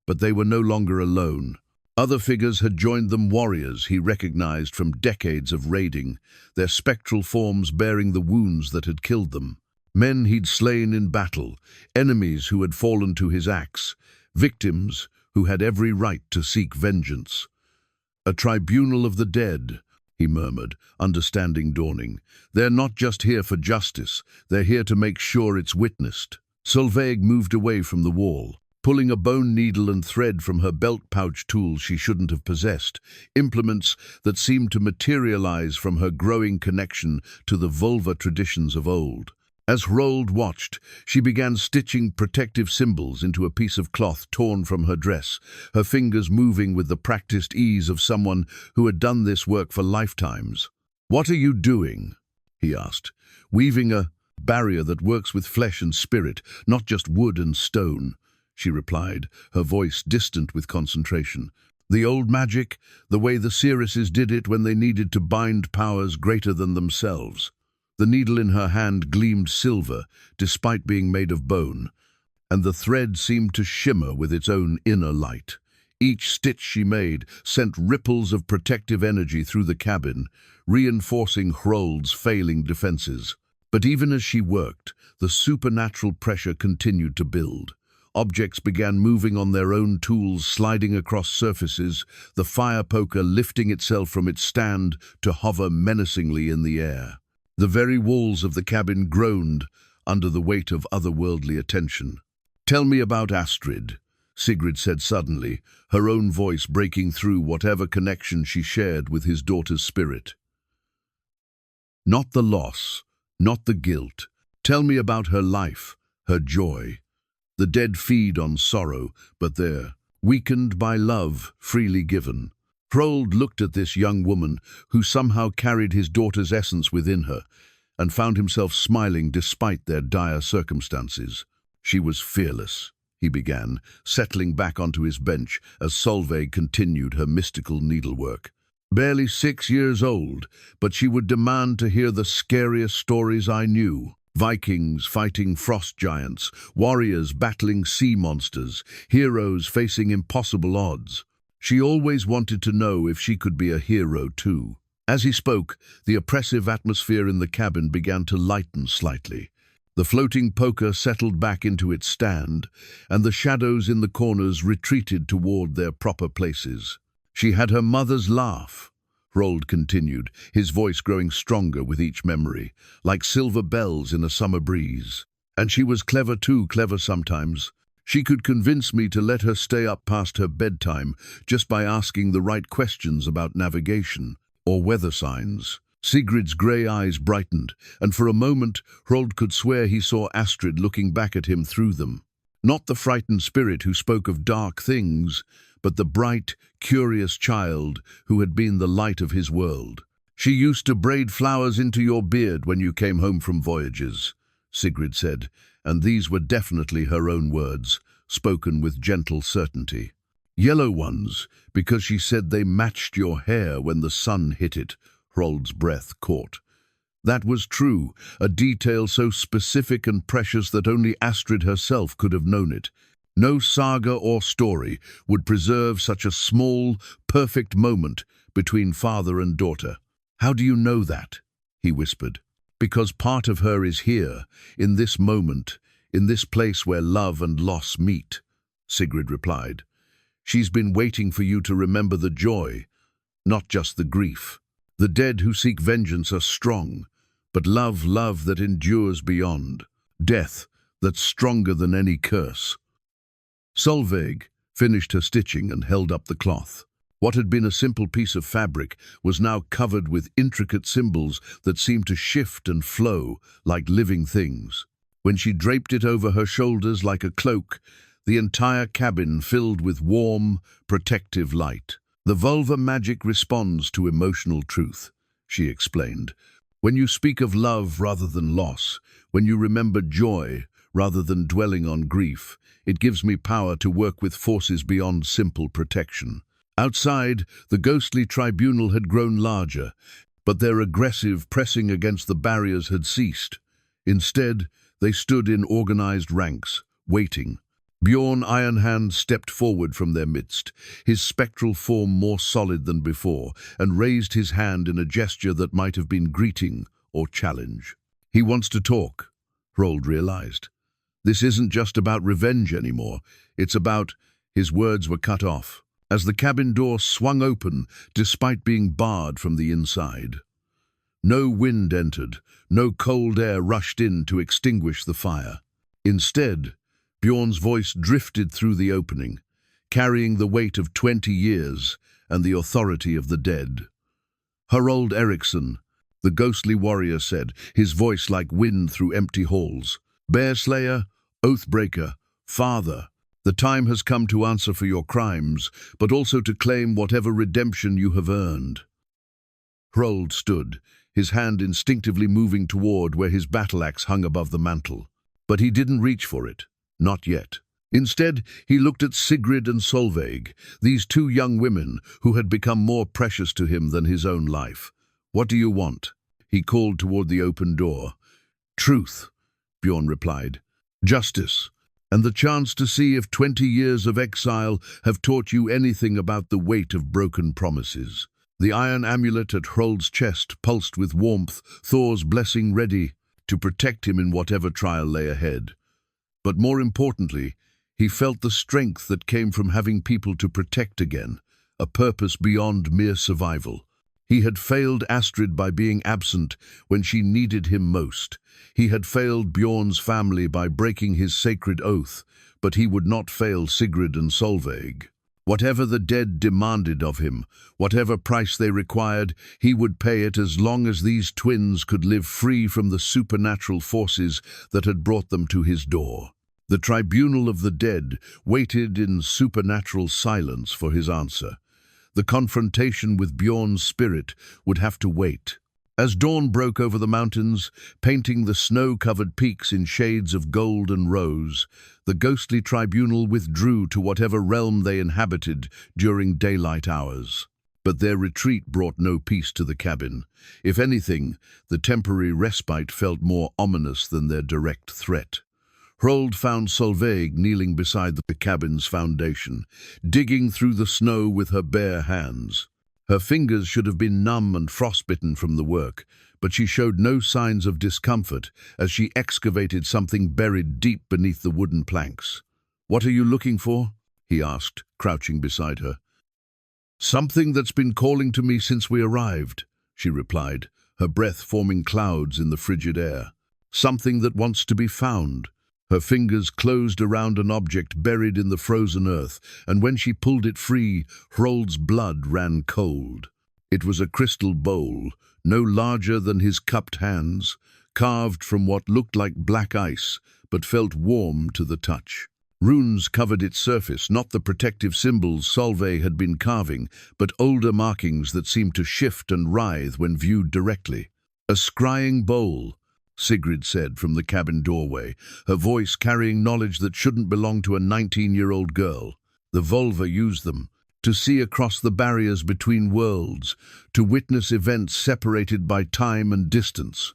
but they were no longer alone. Other figures had joined them, warriors he recognized from decades of raiding, their spectral forms bearing the wounds that had killed them. Men he'd slain in battle, enemies who had fallen to his axe, victims who had every right to seek vengeance. A tribunal of the dead, he murmured, understanding dawning. They're not just here for justice, they're here to make sure it's witnessed. Solveig moved away from the wall, pulling a bone needle and thread from her belt pouch, tools she shouldn't have possessed, implements that seemed to materialize from her growing connection to the vulva traditions of old. As Hrold watched, she began stitching protective symbols into a piece of cloth torn from her dress, her fingers moving with the practiced ease of someone who had done this work for lifetimes. "What are you doing?" he asked. "Weaving a barrier that works with flesh and spirit, not just wood and stone," she replied, her voice distant with concentration. "The old magic, the way the seeresses did it when they needed to bind powers greater than themselves." The needle in her hand gleamed silver, despite being made of bone, and the thread seemed to shimmer with its own inner light. Each stitch she made sent ripples of protective energy through the cabin, reinforcing Hrold's failing defenses. But even as she worked, the supernatural pressure continued to build. Objects began moving on their own tools, sliding across surfaces, the fire poker lifting itself from its stand to hover menacingly in the air. The very walls of the cabin groaned under the weight of otherworldly attention. "Tell me about Astrid," Sigrid said suddenly, her own voice breaking through whatever connection she shared with his daughter's spirit. "Not the loss, not the guilt. Tell me about her life, her joy. The dead feed on sorrow, but they're weakened by love freely given." Hrold looked at this young woman who somehow carried his daughter's essence within her and found himself smiling despite their dire circumstances. "She was fearless," he began, settling back onto his bench as Solveig continued her mystical needlework. "Barely 6 years old, but she would demand to hear the scariest stories I knew. Vikings fighting frost giants, warriors battling sea monsters, heroes facing impossible odds. She always wanted to know if she could be a hero too." As he spoke, the oppressive atmosphere in the cabin began to lighten slightly. The floating poker settled back into its stand, and the shadows in the corners retreated toward their proper places. "She had her mother's laugh," Hrold continued, his voice growing stronger with each memory, like silver bells in a summer breeze. "And she was clever too, clever sometimes. She could convince me to let her stay up past her bedtime just by asking the right questions about navigation or weather signs." Sigrid's grey eyes brightened, and for a moment Hrold could swear he saw Astrid looking back at him through them. Not the frightened spirit who spoke of dark things, but the bright, curious child who had been the light of his world. "She used to braid flowers into your beard when you came home from voyages," Sigrid said, and these were definitely her own words, spoken with gentle certainty. "Yellow ones, because she said they matched your hair when the sun hit it," Hrold's breath caught. That was true, a detail so specific and precious that only Astrid herself could have known it. No saga or story would preserve such a small, perfect moment between father and daughter. "How do you know that?" he whispered. "Because part of her is here, in this moment, in this place where love and loss meet," Sigrid replied. "She's been waiting for you to remember the joy, not just the grief. The dead who seek vengeance are strong, but love that endures beyond, death that's stronger than any curse. Solveig finished her stitching and held up the cloth. What had been a simple piece of fabric was now covered with intricate symbols that seemed to shift and flow like living things. When she draped it over her shoulders like a cloak, the entire cabin filled with warm, protective light. The vulva magic responds to emotional truth, she explained. When you speak of love rather than loss, when you remember joy rather than dwelling on grief, it gives me power to work with forces beyond simple protection. Outside, the ghostly tribunal had grown larger, but their aggressive pressing against the barriers had ceased. Instead, they stood in organized ranks, waiting. Bjorn Ironhand stepped forward from their midst, his spectral form more solid than before, and raised his hand in a gesture that might have been greeting or challenge. He wants to talk, Hrold realized. This isn't just about revenge anymore, it's about... His words were cut off as the cabin door swung open despite being barred from the inside. No wind entered, no cold air rushed in to extinguish the fire. Instead, Bjorn's voice drifted through the opening, carrying the weight of 20 years and the authority of the dead. Hrold Eriksson, the ghostly warrior said, his voice like wind through empty halls. Bearslayer, Oathbreaker, Father, the time has come to answer for your crimes, but also to claim whatever redemption you have earned. Hrold stood, his hand instinctively moving toward where his battle-axe hung above the mantel. But he didn't reach for it. Not yet. Instead, he looked at Sigrid and Solveig, these two young women who had become more precious to him than his own life. What do you want? He called toward the open door. Truth, Bjorn replied. Justice, and the chance to see if 20 years of exile have taught you anything about the weight of broken promises. The iron amulet at Hrold's chest pulsed with warmth, Thor's blessing ready to protect him in whatever trial lay ahead. But more importantly, he felt the strength that came from having people to protect again, a purpose beyond mere survival. He had failed Astrid by being absent when she needed him most. He had failed Bjorn's family by breaking his sacred oath, but he would not fail Sigrid and Solveig. Whatever the dead demanded of him, whatever price they required, he would pay it as long as these twins could live free from the supernatural forces that had brought them to his door. The tribunal of the dead waited in supernatural silence for his answer. The confrontation with Bjorn's spirit would have to wait. As dawn broke over the mountains, painting the snow-covered peaks in shades of gold and rose, the ghostly tribunal withdrew to whatever realm they inhabited during daylight hours. But their retreat brought no peace to the cabin. If anything, the temporary respite felt more ominous than their direct threat. Hrold found Solveig kneeling beside the cabin's foundation, digging through the snow with her bare hands. Her fingers should have been numb and frostbitten from the work, but she showed no signs of discomfort as she excavated something buried deep beneath the wooden planks. "What are you looking for?" he asked, crouching beside her. "Something that's been calling to me since we arrived," she replied, her breath forming clouds in the frigid air. "Something that wants to be found." Her fingers closed around an object buried in the frozen earth, and when she pulled it free, Hrold's blood ran cold. It was a crystal bowl, no larger than his cupped hands, carved from what looked like black ice, but felt warm to the touch. Runes covered its surface, not the protective symbols Solveig had been carving, but older markings that seemed to shift and writhe when viewed directly. "A scrying bowl," Sigrid said from the cabin doorway, her voice carrying knowledge that shouldn't belong to a 19-year-old girl. The vulva used them to see across the barriers between worlds, to witness events separated by time and distance.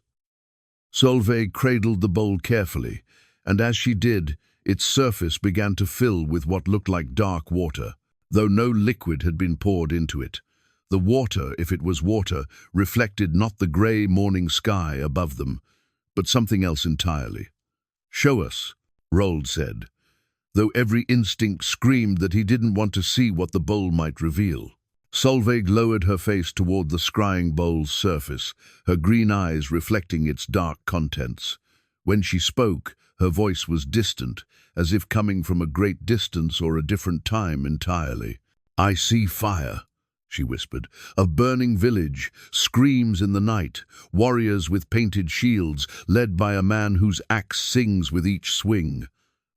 Solveig cradled the bowl carefully, and as she did, its surface began to fill with what looked like dark water, though no liquid had been poured into it. The water, if it was water, reflected not the grey morning sky above them, but something else entirely. "Show us," Hrold said, though every instinct screamed that he didn't want to see what the bowl might reveal. Solveig lowered her face toward the scrying bowl's surface, her green eyes reflecting its dark contents. When she spoke, her voice was distant, as if coming from a great distance or a different time entirely. "I see fire," she whispered. "A burning village, screams in the night, warriors with painted shields, led by a man whose axe sings with each swing."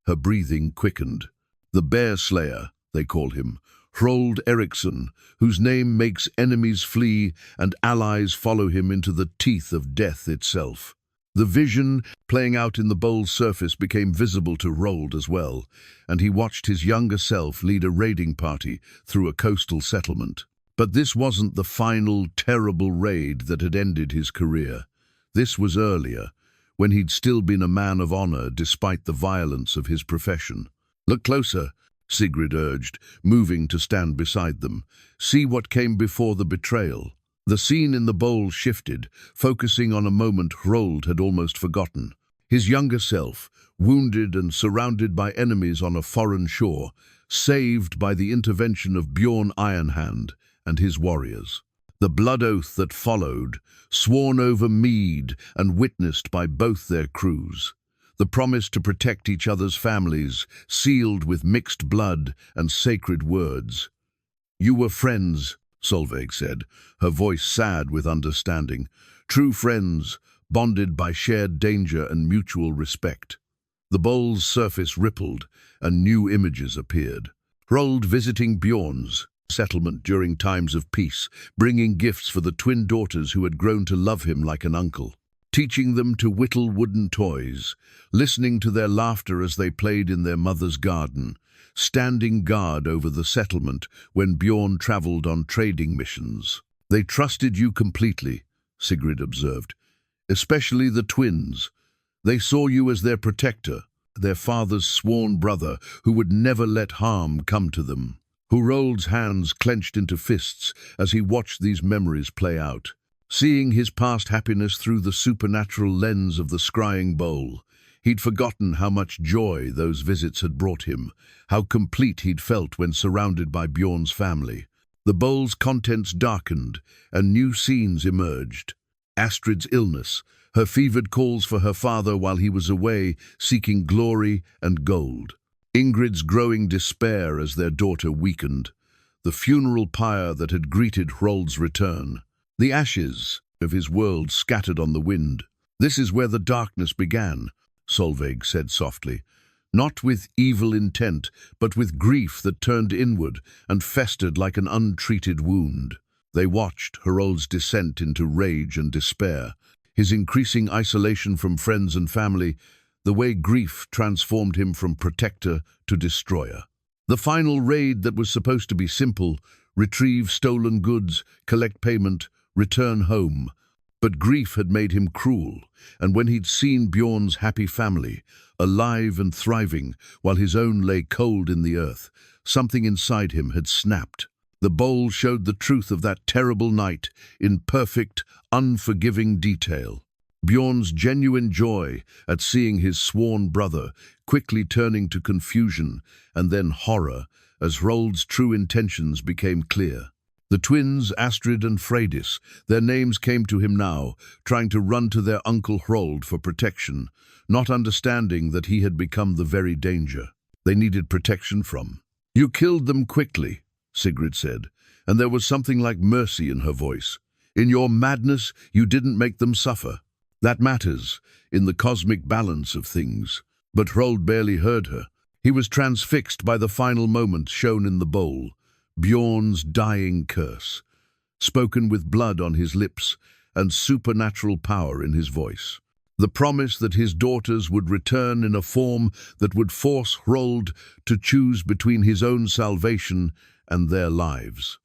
Her breathing quickened. "The Bear Slayer," they call him, Hrold Eriksson, whose name makes enemies flee and allies follow him into the teeth of death itself. The vision playing out in the bowl's surface became visible to Hrold as well, and he watched his younger self lead a raiding party through a coastal settlement. But this wasn't the final, terrible raid that had ended his career. This was earlier, when he'd still been a man of honor despite the violence of his profession. "Look closer," Sigrid urged, moving to stand beside them. "See what came before the betrayal." The scene in the bowl shifted, focusing on a moment Hrold had almost forgotten. His younger self, wounded and surrounded by enemies on a foreign shore, saved by the intervention of Bjorn Ironhand and his warriors. The blood oath that followed, sworn over mead and witnessed by both their crews. The promise to protect each other's families, sealed with mixed blood and sacred words. "You were friends," Solveig said, her voice sad with understanding. "True friends, bonded by shared danger and mutual respect." The bowl's surface rippled, and new images appeared. Hrold visiting Bjorn's settlement during times of peace, bringing gifts for the twin daughters who had grown to love him like an uncle. Teaching them to whittle wooden toys, listening to their laughter as they played in their mother's garden, standing guard over the settlement when Bjorn traveled on trading missions. "They trusted you completely," Sigrid observed, "especially the twins. They saw you as their protector, their father's sworn brother who would never let harm come to them." Hrold's hands clenched into fists as he watched these memories play out. Seeing his past happiness through the supernatural lens of the scrying bowl, he'd forgotten how much joy those visits had brought him, how complete he'd felt when surrounded by Bjorn's family. The bowl's contents darkened, and new scenes emerged. Astrid's illness, her fevered calls for her father while he was away, seeking glory and gold. Ingrid's growing despair as their daughter weakened. The funeral pyre that had greeted Hrold's return. The ashes of his world scattered on the wind. "This is where the darkness began," Solveig said softly. "Not with evil intent, but with grief that turned inward and festered like an untreated wound." They watched Hrold's descent into rage and despair, his increasing isolation from friends and family, the way grief transformed him from protector to destroyer. The final raid that was supposed to be simple, retrieve stolen goods, collect payment, return home. But grief had made him cruel, and when he'd seen Bjorn's happy family, alive and thriving, while his own lay cold in the earth, something inside him had snapped. The bowl showed the truth of that terrible night in perfect, unforgiving detail. Bjorn's genuine joy at seeing his sworn brother quickly turning to confusion and then horror as Hrold's true intentions became clear. The twins, Astrid and Freydis, their names came to him now, trying to run to their uncle Hrold for protection, not understanding that he had become the very danger they needed protection from. "You killed them quickly," Sigrid said, and there was something like mercy in her voice. "In your madness, you didn't make them suffer. That matters, in the cosmic balance of things." But Hrold barely heard her. He was transfixed by the final moments shown in the bowl. Bjorn's dying curse, spoken with blood on his lips and supernatural power in his voice. The promise that his daughters would return in a form that would force Hrold to choose between his own salvation and their lives.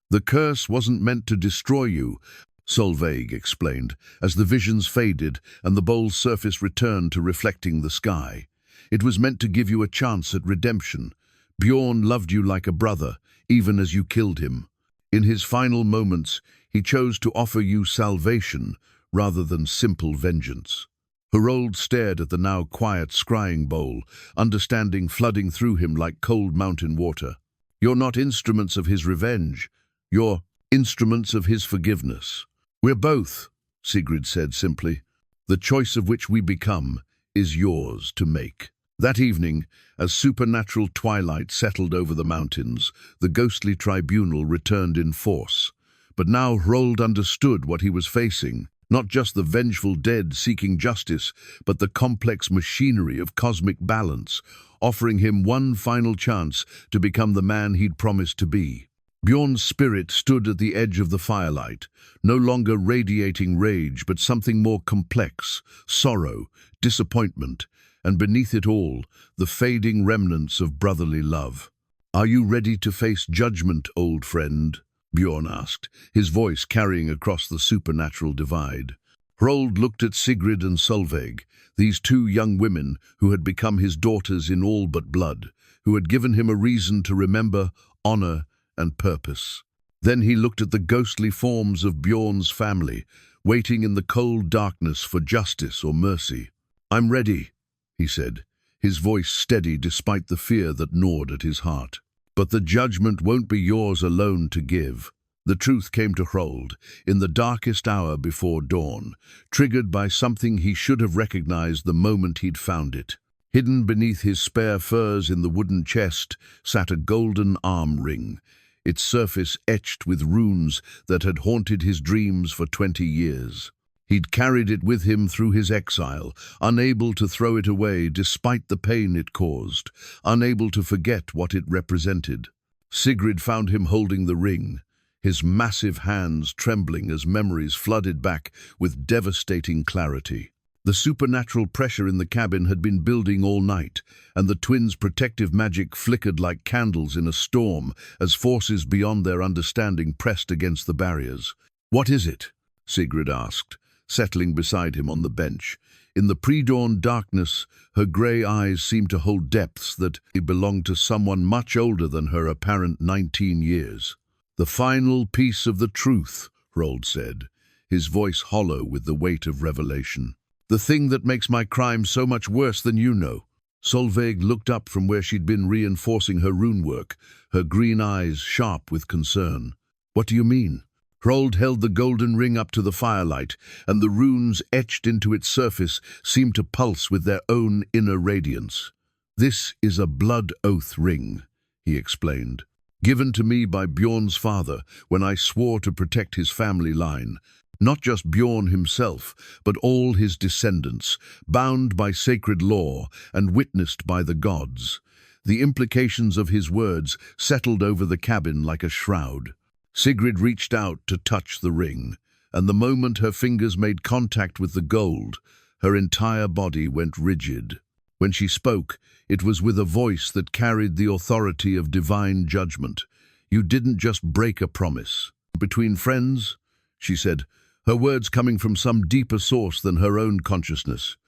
"The curse wasn't meant to destroy you," Solveig explained, as the visions faded and the bowl's surface returned to reflecting the sky. "It was meant to give you a chance at redemption. Bjorn loved you like a brother, even as you killed him. In his final moments, he chose to offer you salvation rather than simple vengeance." Hrold stared at the now quiet scrying bowl, understanding flooding through him like cold mountain water. "You're not instruments of his revenge. You're instruments of his forgiveness. We're both, Sigrid said simply. The choice of which we become is yours to make. That evening, as supernatural twilight settled over the mountains, the ghostly tribunal returned in force. But now Hrold understood what he was facing. Not just the vengeful dead seeking justice, but the complex machinery of cosmic balance, offering him one final chance to become the man he'd promised to be. Bjorn's spirit stood at the edge of the firelight, no longer radiating rage, but something more complex, sorrow, disappointment, and beneath it all, the fading remnants of brotherly love. "Are you ready to face judgment, old friend?" Bjorn asked, his voice carrying across the supernatural divide. Hrold looked at Sigrid and Solveig, these two young women who had become his daughters in all but blood, who had given him a reason to remember, honor, and purpose. Then he looked at the ghostly forms of Bjorn's family, waiting in the cold darkness for justice or mercy. "I'm ready," he said, his voice steady despite the fear that gnawed at his heart. "But the judgment won't be yours alone to give." The truth came to Hrold in the darkest hour before dawn, triggered by something he should have recognized the moment he'd found it. Hidden beneath his spare furs in the wooden chest sat a golden arm ring, its surface etched with runes that had haunted his dreams for 20 years. He'd carried it with him through his exile, unable to throw it away despite the pain it caused, unable to forget what it represented. Sigrid found him holding the ring, his massive hands trembling as memories flooded back with devastating clarity. The supernatural pressure in the cabin had been building all night, and the twins' protective magic flickered like candles in a storm as forces beyond their understanding pressed against the barriers. "What is it?" Sigrid asked, settling beside him on the bench. In the pre-dawn darkness, her grey eyes seemed to hold depths that belonged to someone much older than her apparent 19 years. "The final piece of the truth," Hrold said, his voice hollow with the weight of revelation. "The thing that makes my crime so much worse than you know." Solveig looked up from where she'd been reinforcing her rune work, her green eyes sharp with concern. "What do you mean?" Hrold held the golden ring up to the firelight, and the runes etched into its surface seemed to pulse with their own inner radiance. "This is a blood oath ring," he explained, "given to me by Bjorn's father when I swore to protect his family line. Not just Bjorn himself, but all his descendants, bound by sacred law and witnessed by the gods." The implications of his words settled over the cabin like a shroud. Sigrid reached out to touch the ring, and the moment her fingers made contact with the gold, her entire body went rigid. When she spoke, it was with a voice that carried the authority of divine judgment. "You didn't just break a promise. Between friends," she said, her words coming from some deeper source than her own consciousness.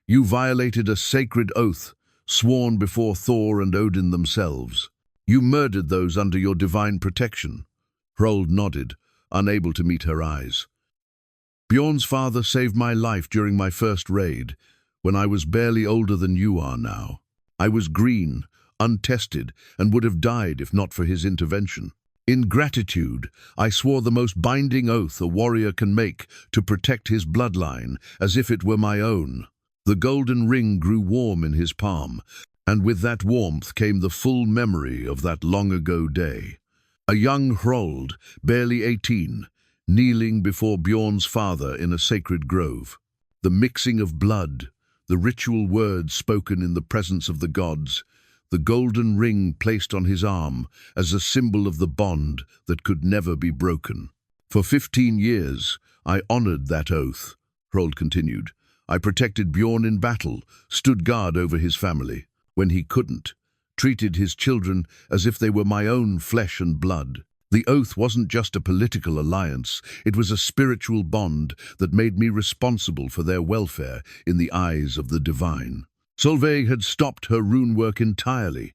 "You violated a sacred oath, sworn before Thor and Odin themselves. You murdered those under your divine protection." Hrold nodded, unable to meet her eyes. "Bjorn's father saved my life during my first raid, when I was barely older than you are now. I was green, untested, and would have died if not for his intervention. In gratitude, I swore the most binding oath a warrior can make to protect his bloodline, as if it were my own." The golden ring grew warm in his palm, and with that warmth came the full memory of that long-ago day. A young Hrold, barely 18, kneeling before Bjorn's father in a sacred grove. The mixing of blood, the ritual words spoken in the presence of the gods, the golden ring placed on his arm as a symbol of the bond that could never be broken. "For 15 years, I honored that oath," Hrold continued. "I protected Bjorn in battle, stood guard over his family when he couldn't, treated his children as if they were my own flesh and blood. The oath wasn't just a political alliance, it was a spiritual bond that made me responsible for their welfare in the eyes of the divine." Solveig had stopped her rune work entirely,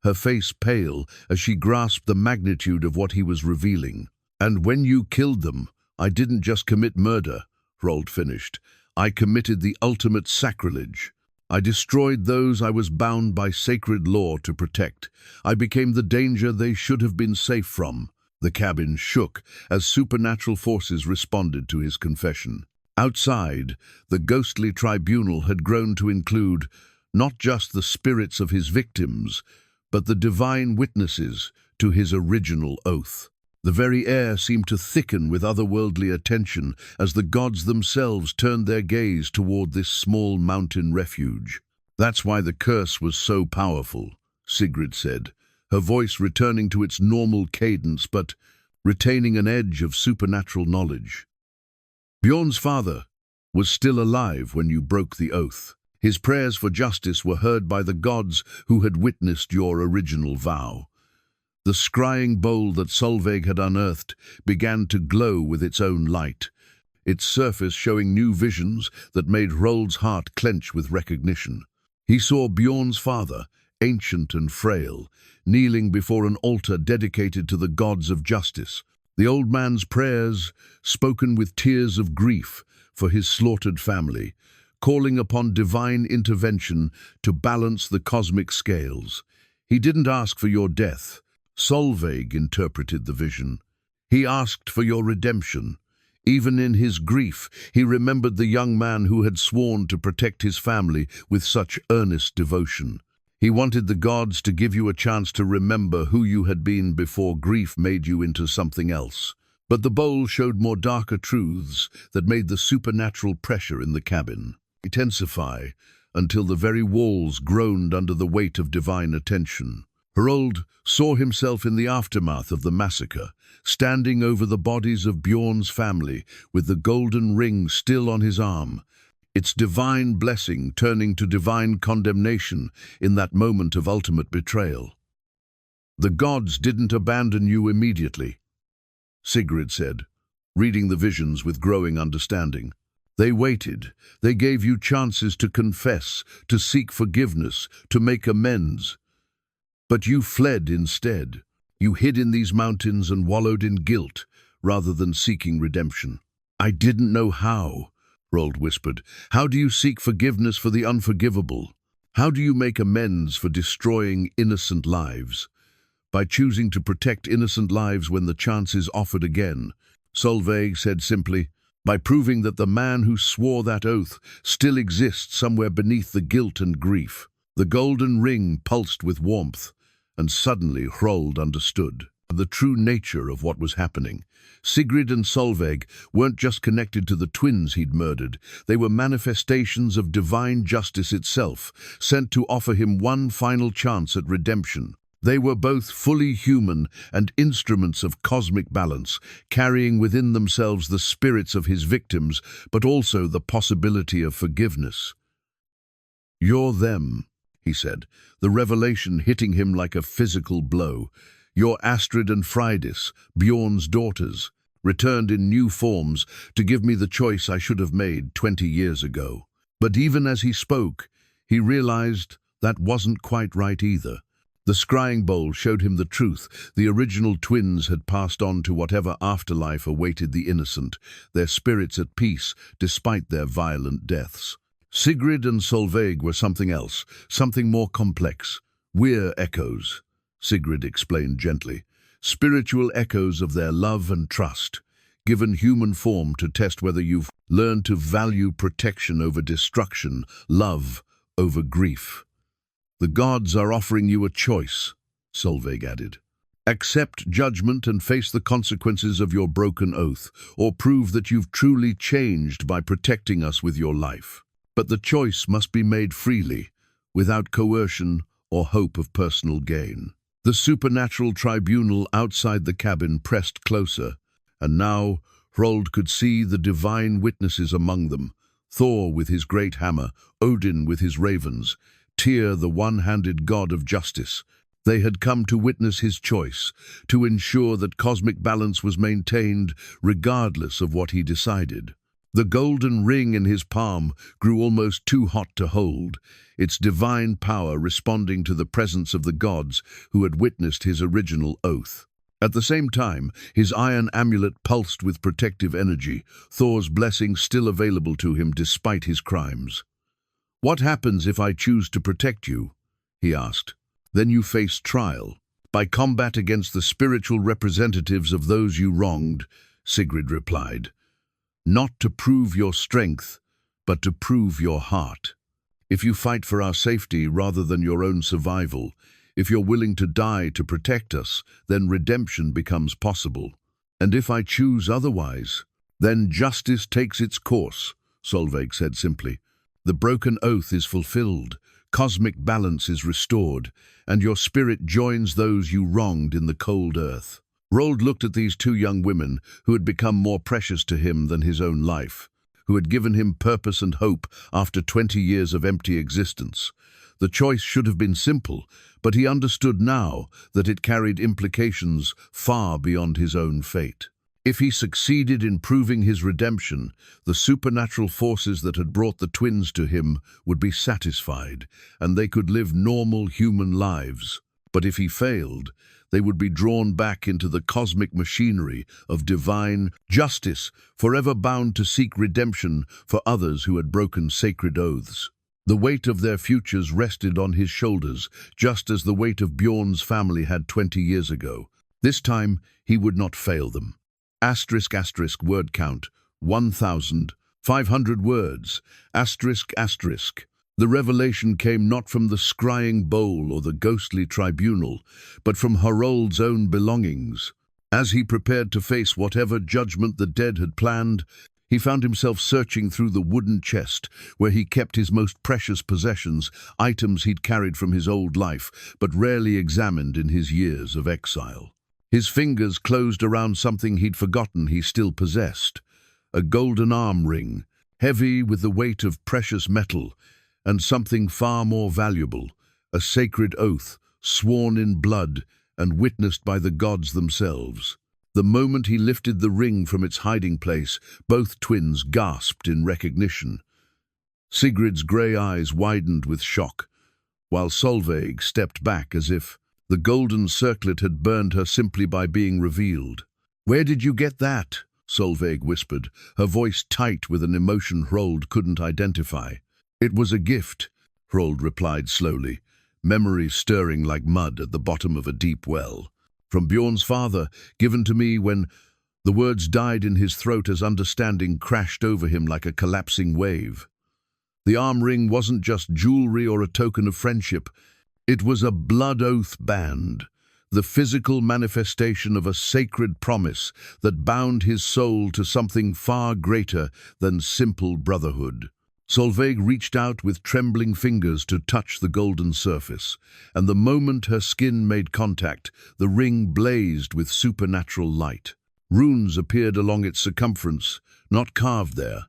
her face pale as she grasped the magnitude of what he was revealing. "And when you killed them, I didn't just commit murder," Hrold finished. "I committed the ultimate sacrilege. I destroyed those I was bound by sacred law to protect. I became the danger they should have been safe from." The cabin shook as supernatural forces responded to his confession. Outside, the ghostly tribunal had grown to include not just the spirits of his victims, but the divine witnesses to his original oath. The very air seemed to thicken with otherworldly attention as the gods themselves turned their gaze toward this small mountain refuge. "That's why the curse was so powerful," Sigrid said, her voice returning to its normal cadence but retaining an edge of supernatural knowledge. "Bjorn's father was still alive when you broke the oath. His prayers for justice were heard by the gods who had witnessed your original vow." The scrying bowl that Solveig had unearthed began to glow with its own light, its surface showing new visions that made Hrold's heart clench with recognition. He saw Bjorn's father, ancient and frail, kneeling before an altar dedicated to the gods of justice. The old man's prayers, spoken with tears of grief for his slaughtered family, calling upon divine intervention to balance the cosmic scales. "He didn't ask for your death," Solveig interpreted the vision. "He asked for your redemption." Even in his grief, he remembered the young man who had sworn to protect his family with such earnest devotion. He wanted the gods to give you a chance to remember who you had been before grief made you into something else. But the bowl showed more darker truths that made the supernatural pressure in the cabin intensify until the very walls groaned under the weight of divine attention. Hrold saw himself in the aftermath of the massacre, standing over the bodies of Bjorn's family with the golden ring still on his arm, its divine blessing turning to divine condemnation in that moment of ultimate betrayal. "The gods didn't abandon you immediately," Sigrid said, reading the visions with growing understanding. "They waited. They gave you chances to confess, to seek forgiveness, to make amends. But you fled instead. You hid in these mountains and wallowed in guilt, rather than seeking redemption." "I didn't know how," Hrold whispered. "How do you seek forgiveness for the unforgivable? How do you make amends for destroying innocent lives?" "By choosing to protect innocent lives when the chance is offered again," Solveig said simply. "By proving that the man who swore that oath still exists somewhere beneath the guilt and grief." The golden ring pulsed with warmth, and suddenly Hrold understood the true nature of what was happening. Sigrid and Solveig weren't just connected to the twins he'd murdered. They were manifestations of divine justice itself, sent to offer him one final chance at redemption. They were both fully human and instruments of cosmic balance, carrying within themselves the spirits of his victims, but also the possibility of forgiveness. "You're them," he said, the revelation hitting him like a physical blow. "You're Astrid and Freydis, Bjorn's daughters, returned in new forms to give me the choice I should have made 20 years ago." But even as he spoke, he realized that wasn't quite right either. The scrying bowl showed him the truth. The original twins had passed on to whatever afterlife awaited the innocent, their spirits at peace despite their violent deaths. Sigrid and Solveig were something else, something more complex. "We're echoes," Sigrid explained gently. "Spiritual echoes of their love and trust, given human form to test whether you've learned to value protection over destruction, love over grief." "The gods are offering you a choice," Solveig added. "Accept judgment and face the consequences of your broken oath, or prove that you've truly changed by protecting us with your life. But the choice must be made freely, without coercion or hope of personal gain." The supernatural tribunal outside the cabin pressed closer, and now Hrold could see the divine witnesses among them: Thor with his great hammer, Odin with his ravens, Tyr, the one-handed god of justice. They had come to witness his choice, to ensure that cosmic balance was maintained regardless of what he decided. The golden ring in his palm grew almost too hot to hold, its divine power responding to the presence of the gods who had witnessed his original oath. At the same time, his iron amulet pulsed with protective energy, Thor's blessing still available to him despite his crimes. "What happens if I choose to protect you?" he asked. "Then you face trial. By combat against the spiritual representatives of those you wronged, Sigrid replied. Not to prove your strength, but to prove your heart. If you fight for our safety rather than your own survival, if you're willing to die to protect us, then redemption becomes possible. And if I choose otherwise, then justice takes its course, Solveig said simply. The broken oath is fulfilled, cosmic balance is restored, and your spirit joins those you wronged in the cold earth. Hrold looked at these two young women who had become more precious to him than his own life, who had given him purpose and hope after 20 years of empty existence. The choice should have been simple, but he understood now that it carried implications far beyond his own fate. If he succeeded in proving his redemption, the supernatural forces that had brought the twins to him would be satisfied, and they could live normal human lives. But if he failed, they would be drawn back into the cosmic machinery of divine justice, forever bound to seek redemption for others who had broken sacred oaths. The weight of their futures rested on his shoulders, just as the weight of Bjorn's family had 20 years ago. This time, he would not fail them. Asterisk, asterisk, word count, 1,500 words, asterisk, asterisk. The revelation came not from the scrying bowl or the ghostly tribunal, but from Hrold's own belongings. As he prepared to face whatever judgment the dead had planned, he found himself searching through the wooden chest where he kept his most precious possessions, items he'd carried from his old life, but rarely examined in his years of exile. His fingers closed around something he'd forgotten he still possessed, a golden arm ring, heavy with the weight of precious metal, and something far more valuable, a sacred oath, sworn in blood and witnessed by the gods themselves. The moment he lifted the ring from its hiding place, both twins gasped in recognition. Sigrid's grey eyes widened with shock, while Solveig stepped back as if the golden circlet had burned her simply by being revealed. "Where did you get that?" Solveig whispered, her voice tight with an emotion Hrold couldn't identify. "It was a gift," Hrold replied slowly, memories stirring like mud at the bottom of a deep well. "From Bjorn's father, given to me when—" The words died in his throat as understanding crashed over him like a collapsing wave. The arm ring wasn't just jewelry or a token of friendship. It was a blood oath band, the physical manifestation of a sacred promise that bound his soul to something far greater than simple brotherhood. Solveig reached out with trembling fingers to touch the golden surface, and the moment her skin made contact, the ring blazed with supernatural light. Runes appeared along its circumference, not carved there,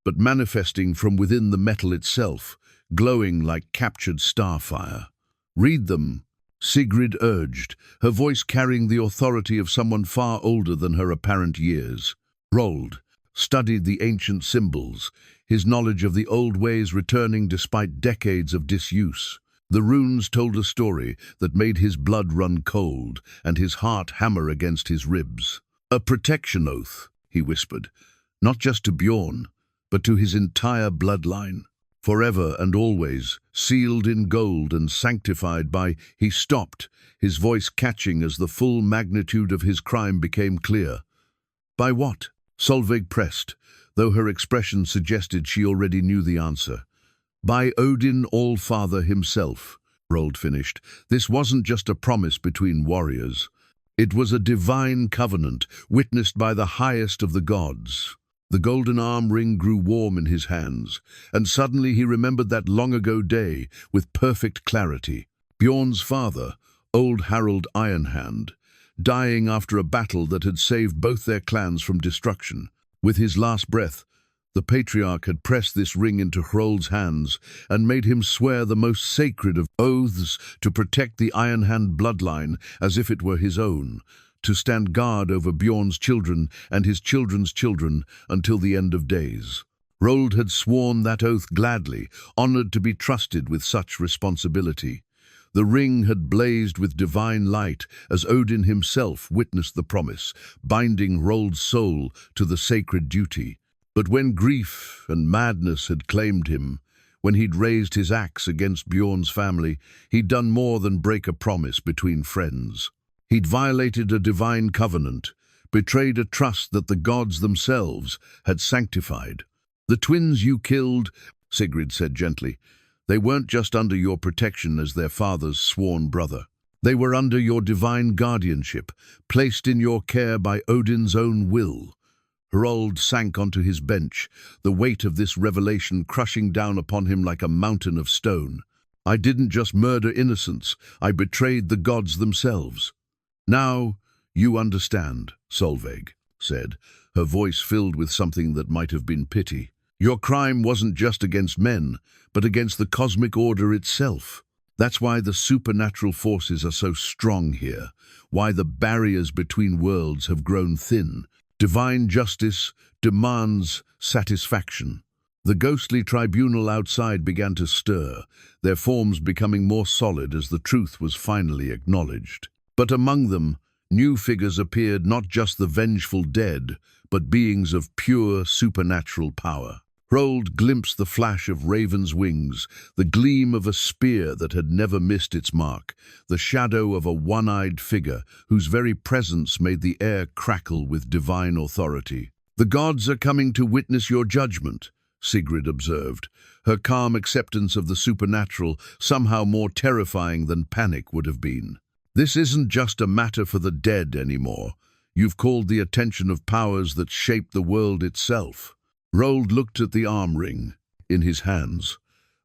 but manifesting from within the metal itself, glowing like captured starfire. "Read them," Sigrid urged, her voice carrying the authority of someone far older than her apparent years. Hrold studied the ancient symbols, his knowledge of the old ways returning despite decades of disuse. The runes told a story that made his blood run cold and his heart hammer against his ribs. "A protection oath," he whispered, "not just to Bjorn, but to his entire bloodline. Forever and always, sealed in gold and sanctified by—" He stopped, his voice catching as the full magnitude of his crime became clear. "By what?" Solveig pressed, though her expression suggested she already knew the answer. "By Odin All-Father himself," Hrold finished. "This wasn't just a promise between warriors. It was a divine covenant, witnessed by the highest of the gods." The golden arm ring grew warm in his hands, and suddenly he remembered that long-ago day with perfect clarity. Bjorn's father, old Hrold Ironhand, dying after a battle that had saved both their clans from destruction. With his last breath, the patriarch had pressed this ring into Hrold's hands and made him swear the most sacred of oaths to protect the Ironhand bloodline as if it were his own, to stand guard over Bjorn's children and his children's children until the end of days. Hrold had sworn that oath gladly, honored to be trusted with such responsibility. The ring had blazed with divine light as Odin himself witnessed the promise, binding Hrold's soul to the sacred duty. But when grief and madness had claimed him, When he'd raised his axe against Bjorn's family, he'd done more than break a promise between friends. He'd violated a divine covenant, betrayed a trust that the gods themselves had sanctified. "The twins you killed," Sigrid said gently, "they weren't just under your protection as their father's sworn brother. They were under your divine guardianship, placed in your care by Odin's own will." Hrold sank onto his bench, the weight of this revelation crushing down upon him like a mountain of stone. "I didn't just murder innocents, I betrayed the gods themselves." "Now you understand," Solveig said, her voice filled with something that might have been pity. "Your crime wasn't just against men, but against the cosmic order itself. That's why the supernatural forces are so strong here, why the barriers between worlds have grown thin. Divine justice demands satisfaction." The ghostly tribunal outside began to stir, their forms becoming more solid as the truth was finally acknowledged. But among them, new figures appeared, not just the vengeful dead, but beings of pure supernatural power. Hrold glimpsed the flash of Raven's wings, the gleam of a spear that had never missed its mark, the shadow of a one-eyed figure whose very presence made the air crackle with divine authority. "The gods are coming to witness your judgment," Sigrid observed, her calm acceptance of the supernatural somehow more terrifying than panic would have been. "This isn't just a matter for the dead anymore. You've called the attention of powers that shape the world itself." Hrold looked at the arm ring in his hands,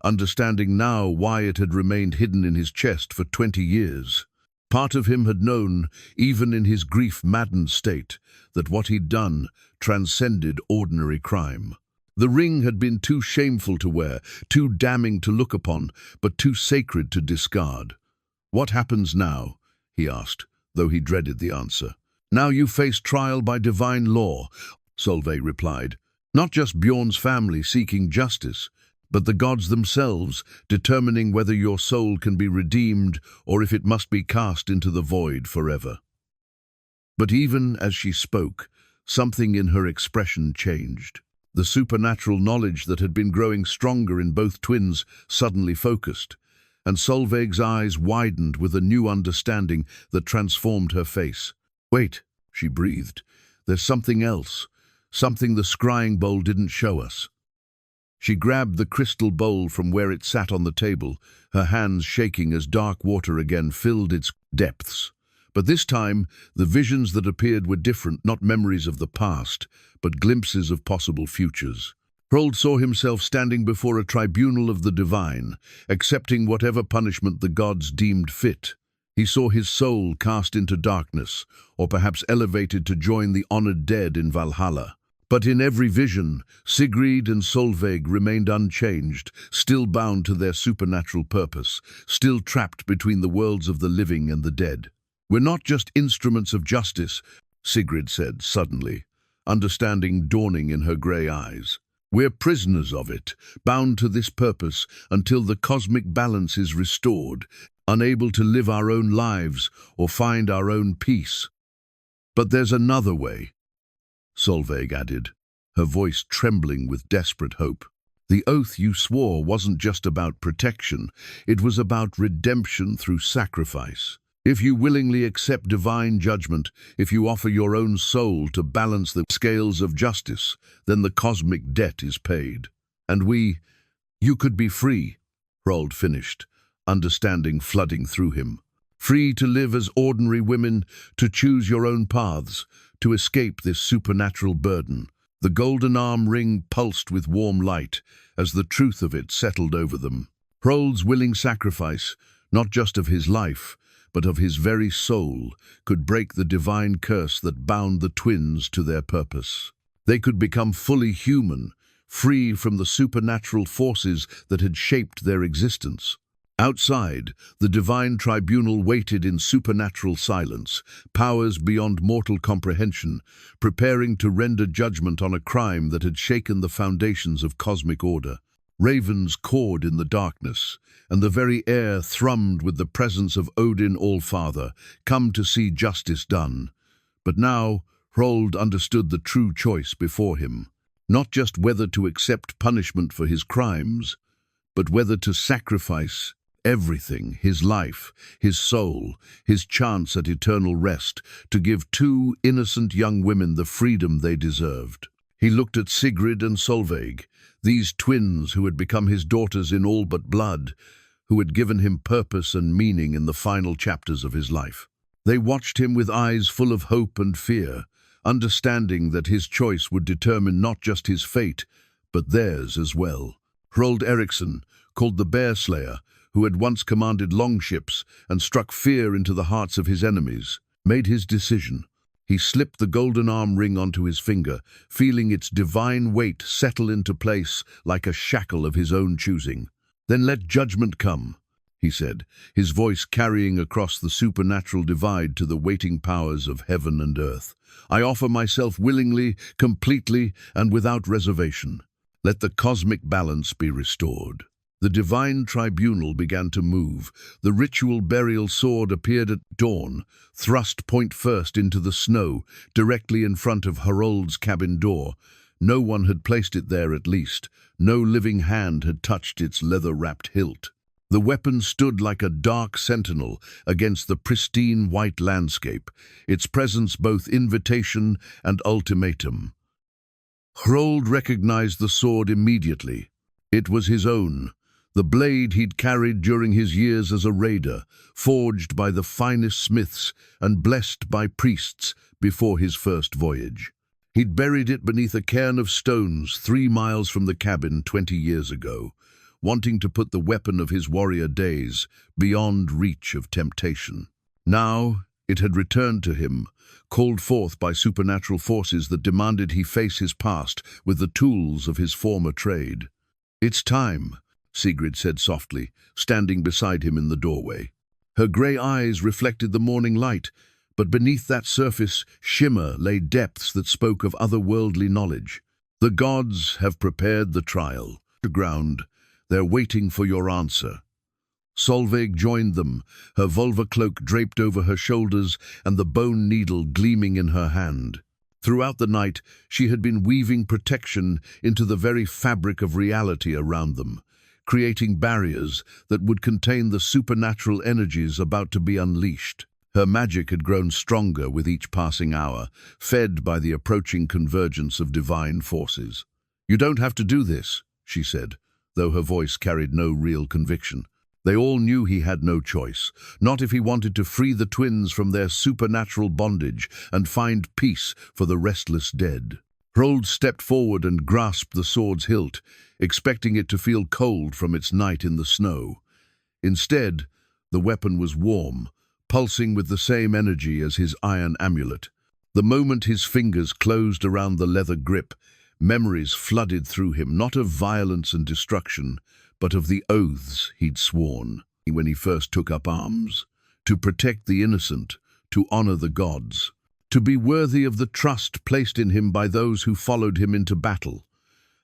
understanding now why it had remained hidden in his chest for 20 years. Part of him had known, even in his grief-maddened state, that what he'd done transcended ordinary crime. The ring had been too shameful to wear, too damning to look upon, but too sacred to discard. "What happens now?" he asked, though he dreaded the answer. "Now you face trial by divine law," Solveig replied. "Not just Bjorn's family seeking justice, but the gods themselves determining whether your soul can be redeemed or if it must be cast into the void forever." But even as she spoke, something in her expression changed. The supernatural knowledge that had been growing stronger in both twins suddenly focused, and Solveig's eyes widened with a new understanding that transformed her face. "Wait," she breathed. "There's something else. Something the scrying bowl didn't show us." She grabbed the crystal bowl from where it sat on the table, her hands shaking as dark water again filled its depths. But this time, the visions that appeared were different, not memories of the past, but glimpses of possible futures. Hrold saw himself standing before a tribunal of the divine, accepting whatever punishment the gods deemed fit. He saw his soul cast into darkness, or perhaps elevated to join the honored dead in Valhalla. But in every vision, Sigrid and Solveig remained unchanged, still bound to their supernatural purpose, still trapped between the worlds of the living and the dead. "We're not just instruments of justice," Sigrid said suddenly, understanding dawning in her grey eyes. "We're prisoners of it, bound to this purpose until the cosmic balance is restored, unable to live our own lives or find our own peace." "But there's another way," Solveig added, her voice trembling with desperate hope. "The oath you swore wasn't just about protection, it was about redemption through sacrifice. If you willingly accept divine judgment, if you offer your own soul to balance the scales of justice, then the cosmic debt is paid. And you could be free," Hrold finished, understanding flooding through him. "Free to live as ordinary women, to choose your own paths, to escape this supernatural burden." The golden arm ring pulsed with warm light as the truth of it settled over them. Hrold's willing sacrifice, not just of his life, but of his very soul, could break the divine curse that bound the twins to their purpose. They could become fully human, free from the supernatural forces that had shaped their existence. Outside, the divine tribunal waited in supernatural silence, powers beyond mortal comprehension, preparing to render judgment on a crime that had shaken the foundations of cosmic order. Ravens cawed in the darkness, and the very air thrummed with the presence of Odin All-Father, come to see justice done. But now, Hrold understood the true choice before him. Not just whether to accept punishment for his crimes, but whether to sacrifice everything, his life, his soul, his chance at eternal rest, to give two innocent young women the freedom they deserved. He looked at Sigrid and Solveig, these twins who had become his daughters in all but blood, who had given him purpose and meaning in the final chapters of his life. They watched him with eyes full of hope and fear, understanding that his choice would determine not just his fate, but theirs as well. Hrold Eriksson, called the Bear Slayer, who had once commanded longships and struck fear into the hearts of his enemies, made his decision. He slipped the golden arm ring onto his finger, feeling its divine weight settle into place like a shackle of his own choosing. "Then let judgment come," he said, his voice carrying across the supernatural divide to the waiting powers of heaven and earth. "I offer myself willingly, completely, and without reservation. Let the cosmic balance be restored." The divine tribunal began to move. The ritual burial sword appeared at dawn, thrust point first into the snow, directly in front of Hrold's cabin door. No one had placed it there, at least. No living hand had touched its leather-wrapped hilt. The weapon stood like a dark sentinel against the pristine white landscape, its presence both invitation and ultimatum. Hrold recognized the sword immediately. It was his own. The blade he'd carried during his years as a raider, forged by the finest smiths and blessed by priests before his first voyage. He'd buried it beneath a cairn of stones 3 miles from the cabin 20 years ago, wanting to put the weapon of his warrior days beyond reach of temptation. Now it had returned to him, called forth by supernatural forces that demanded he face his past with the tools of his former trade. "It's time," Sigrid said softly, standing beside him in the doorway. Her grey eyes reflected the morning light, but beneath that surface shimmer lay depths that spoke of otherworldly knowledge. "The gods have prepared the trial. To ground, they're waiting for your answer." Solveig joined them, her vulva cloak draped over her shoulders and the bone needle gleaming in her hand. Throughout the night, she had been weaving protection into the very fabric of reality around them, creating barriers that would contain the supernatural energies about to be unleashed. Her magic had grown stronger with each passing hour, fed by the approaching convergence of divine forces. "You don't have to do this," she said, though her voice carried no real conviction. They all knew he had no choice, not if he wanted to free the twins from their supernatural bondage and find peace for the restless dead. Hrold stepped forward and grasped the sword's hilt, expecting it to feel cold from its night in the snow. Instead, the weapon was warm, pulsing with the same energy as his iron amulet. The moment his fingers closed around the leather grip, memories flooded through him, not of violence and destruction, but of the oaths he'd sworn when he first took up arms, to protect the innocent, to honor the gods, to be worthy of the trust placed in him by those who followed him into battle.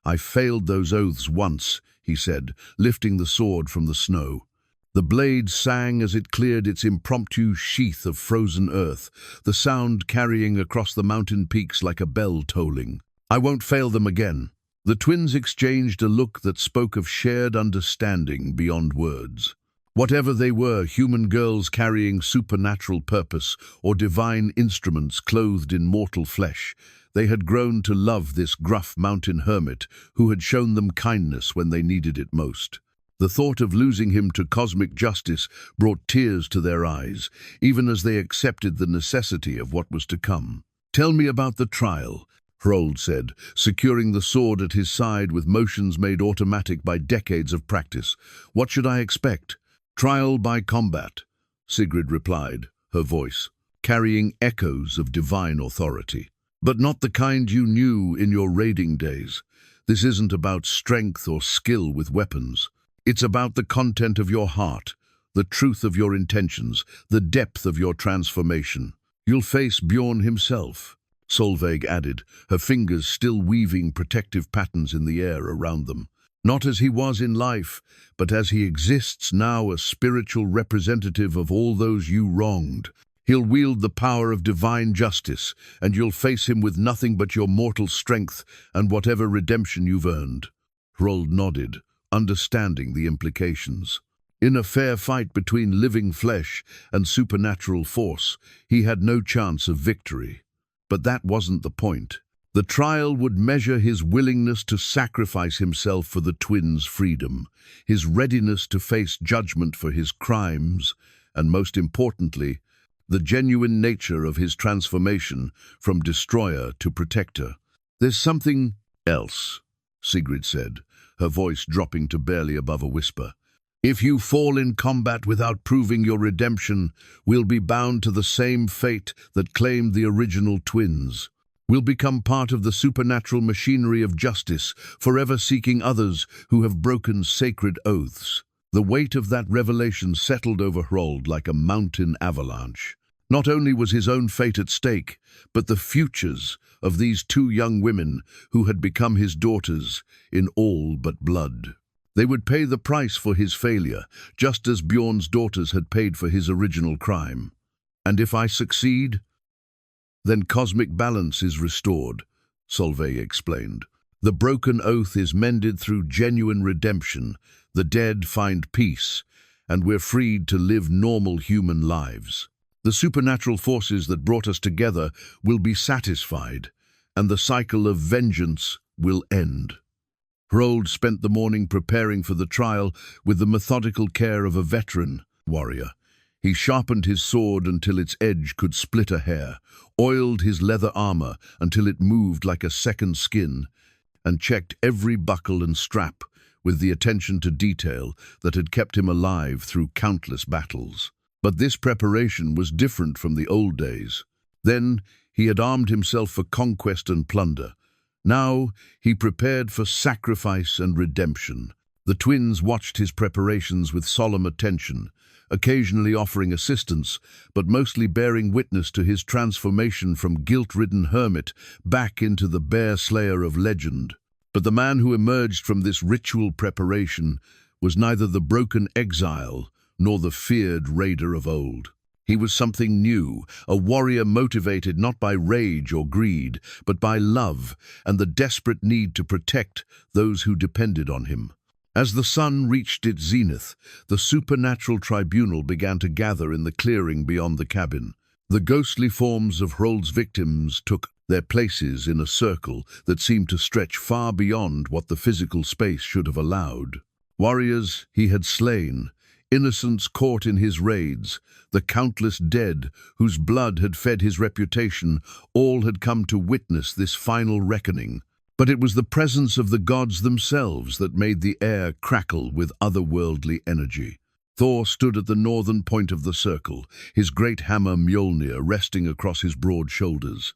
"I failed those oaths once," he said, lifting the sword from the snow. The blade sang as it cleared its impromptu sheath of frozen earth, the sound carrying across the mountain peaks like a bell tolling. "I won't fail them again." The twins exchanged a look that spoke of shared understanding beyond words. Whatever they were, human girls carrying supernatural purpose or divine instruments clothed in mortal flesh, they had grown to love this gruff mountain hermit who had shown them kindness when they needed it most. The thought of losing him to cosmic justice brought tears to their eyes, even as they accepted the necessity of what was to come. "Tell me about the trial," Hrold said, securing the sword at his side with motions made automatic by decades of practice. "What should I expect?" "Trial by combat," Sigrid replied, her voice carrying echoes of divine authority. "But not the kind you knew in your raiding days. This isn't about strength or skill with weapons. It's about the content of your heart, the truth of your intentions, the depth of your transformation. You'll face Bjorn himself," Solveig added, her fingers still weaving protective patterns in the air around them. "Not as he was in life, but as he exists now, a spiritual representative of all those you wronged. He'll wield the power of divine justice, and you'll face him with nothing but your mortal strength and whatever redemption you've earned." Hrold nodded, understanding the implications. In a fair fight between living flesh and supernatural force, he had no chance of victory. But that wasn't the point. The trial would measure his willingness to sacrifice himself for the twins' freedom, his readiness to face judgment for his crimes, and most importantly, the genuine nature of his transformation from destroyer to protector. "There's something else," Sigrid said, her voice dropping to barely above a whisper. "If you fall in combat without proving your redemption, we'll be bound to the same fate that claimed the original twins. We'll become part of the supernatural machinery of justice, forever seeking others who have broken sacred oaths." The weight of that revelation settled over Hrold like a mountain avalanche. Not only was his own fate at stake, but the futures of these two young women who had become his daughters in all but blood. They would pay the price for his failure, just as Bjorn's daughters had paid for his original crime. "And if I succeed, then cosmic balance is restored," Solveig explained. "The broken oath is mended through genuine redemption, the dead find peace, and we're freed to live normal human lives. The supernatural forces that brought us together will be satisfied, and the cycle of vengeance will end." Hrold spent the morning preparing for the trial with the methodical care of a veteran warrior. He sharpened his sword until its edge could split a hair, oiled his leather armor until it moved like a second skin, and checked every buckle and strap with the attention to detail that had kept him alive through countless battles. But this preparation was different from the old days. Then he had armed himself for conquest and plunder. Now he prepared for sacrifice and redemption. The twins watched his preparations with solemn attention, occasionally offering assistance, but mostly bearing witness to his transformation from guilt-ridden hermit back into the bear slayer of legend. But the man who emerged from this ritual preparation was neither the broken exile nor the feared raider of old. He was something new, a warrior motivated not by rage or greed, but by love and the desperate need to protect those who depended on him. As the sun reached its zenith, the supernatural tribunal began to gather in the clearing beyond the cabin. The ghostly forms of Hrold's victims took their places in a circle that seemed to stretch far beyond what the physical space should have allowed. Warriors he had slain, innocents caught in his raids, the countless dead whose blood had fed his reputation, all had come to witness this final reckoning. But it was the presence of the gods themselves that made the air crackle with otherworldly energy. Thor stood at the northern point of the circle, his great hammer Mjolnir resting across his broad shoulders.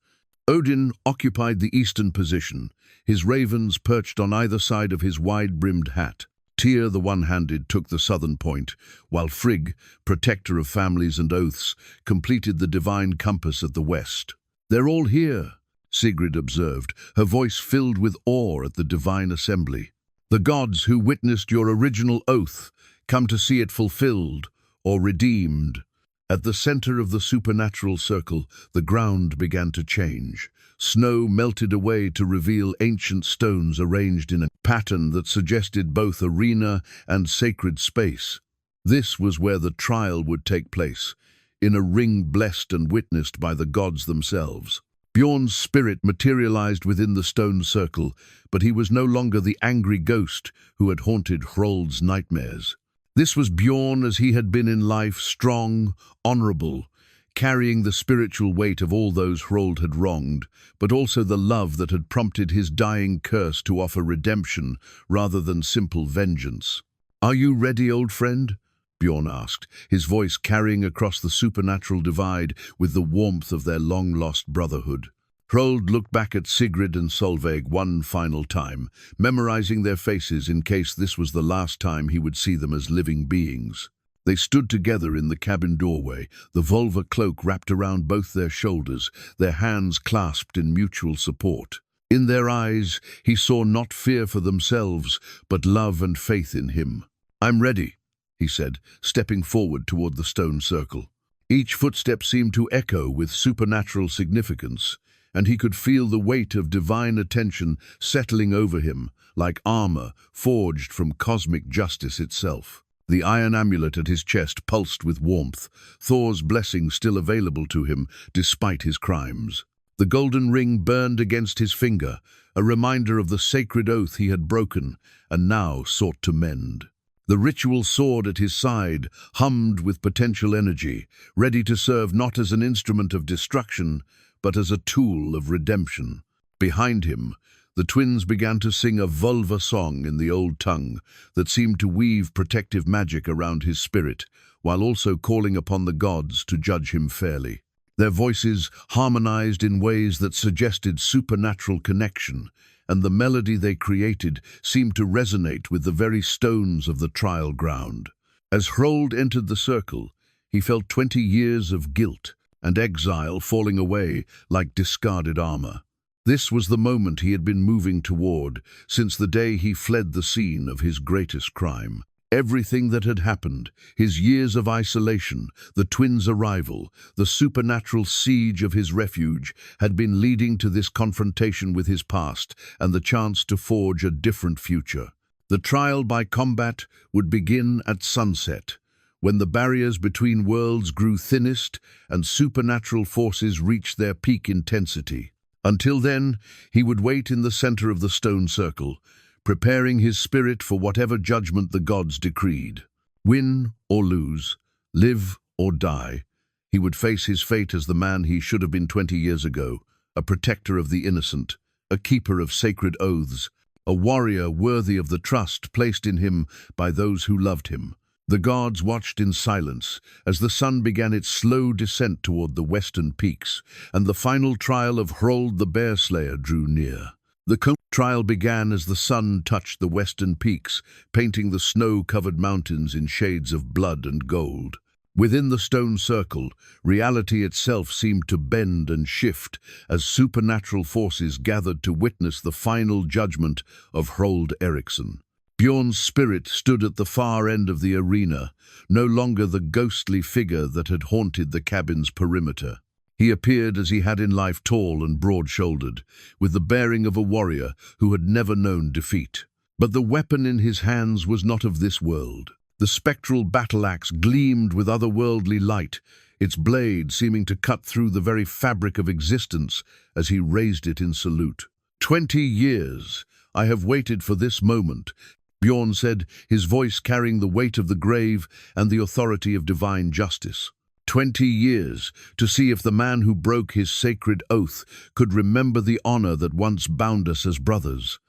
Odin occupied the eastern position, his ravens perched on either side of his wide-brimmed hat. Tyr, the one-handed, took the southern point, while Frigg, protector of families and oaths, completed the divine compass at the west. "They're all here," Sigrid observed, her voice filled with awe at the divine assembly. "The gods who witnessed your original oath come to see it fulfilled or redeemed." At the center of the supernatural circle, the ground began to change. Snow melted away to reveal ancient stones arranged in a pattern that suggested both arena and sacred space. This was where the trial would take place, in a ring blessed and witnessed by the gods themselves. Bjorn's spirit materialized within the stone circle, but he was no longer the angry ghost who had haunted Hrold's nightmares. This was Bjorn as he had been in life, strong, honorable, carrying the spiritual weight of all those Hrold had wronged, but also the love that had prompted his dying curse to offer redemption rather than simple vengeance. "Are you ready, old friend?" Bjorn asked, his voice carrying across the supernatural divide with the warmth of their long-lost brotherhood. Hrold looked back at Sigrid and Solveig one final time, memorizing their faces in case this was the last time he would see them as living beings. They stood together in the cabin doorway, the vulva cloak wrapped around both their shoulders, their hands clasped in mutual support. In their eyes, he saw not fear for themselves, but love and faith in him. "I'm ready," he said, stepping forward toward the stone circle. Each footstep seemed to echo with supernatural significance, and he could feel the weight of divine attention settling over him, like armor forged from cosmic justice itself. The iron amulet at his chest pulsed with warmth, Thor's blessing still available to him despite his crimes. The golden ring burned against his finger, a reminder of the sacred oath he had broken and now sought to mend. The ritual sword at his side hummed with potential energy, ready to serve not as an instrument of destruction, but as a tool of redemption. Behind him, the twins began to sing a vulva song in the old tongue that seemed to weave protective magic around his spirit, while also calling upon the gods to judge him fairly. Their voices harmonized in ways that suggested supernatural connection, and the melody they created seemed to resonate with the very stones of the trial ground. As Hrold entered the circle, he felt 20 years of guilt and exile falling away like discarded armor. This was the moment he had been moving toward since the day he fled the scene of his greatest crime. Everything that had happened, his years of isolation, the twins' arrival, the supernatural siege of his refuge, had been leading to this confrontation with his past and the chance to forge a different future. The trial by combat would begin at sunset, when the barriers between worlds grew thinnest and supernatural forces reached their peak intensity. Until then, he would wait in the center of the stone circle, preparing his spirit for whatever judgment the gods decreed. Win or lose, live or die, he would face his fate as the man he should have been 20 years ago, a protector of the innocent, a keeper of sacred oaths, a warrior worthy of the trust placed in him by those who loved him. The gods watched in silence as the sun began its slow descent toward the western peaks, and the final trial of Hrold the Bear Slayer drew near. The trial began as the sun touched the western peaks, painting the snow-covered mountains in shades of blood and gold. Within the stone circle, reality itself seemed to bend and shift as supernatural forces gathered to witness the final judgment of Hrold Eriksson. Bjorn's spirit stood at the far end of the arena, no longer the ghostly figure that had haunted the cabin's perimeter. He appeared as he had in life, tall and broad-shouldered, with the bearing of a warrior who had never known defeat. But the weapon in his hands was not of this world. The spectral battle-axe gleamed with otherworldly light, its blade seeming to cut through the very fabric of existence as he raised it in salute. 20 years I have waited for this moment, Bjorn said, his voice carrying the weight of the grave and the authority of divine justice. 20 years to see if the man who broke his sacred oath could remember the honor that once bound us as brothers.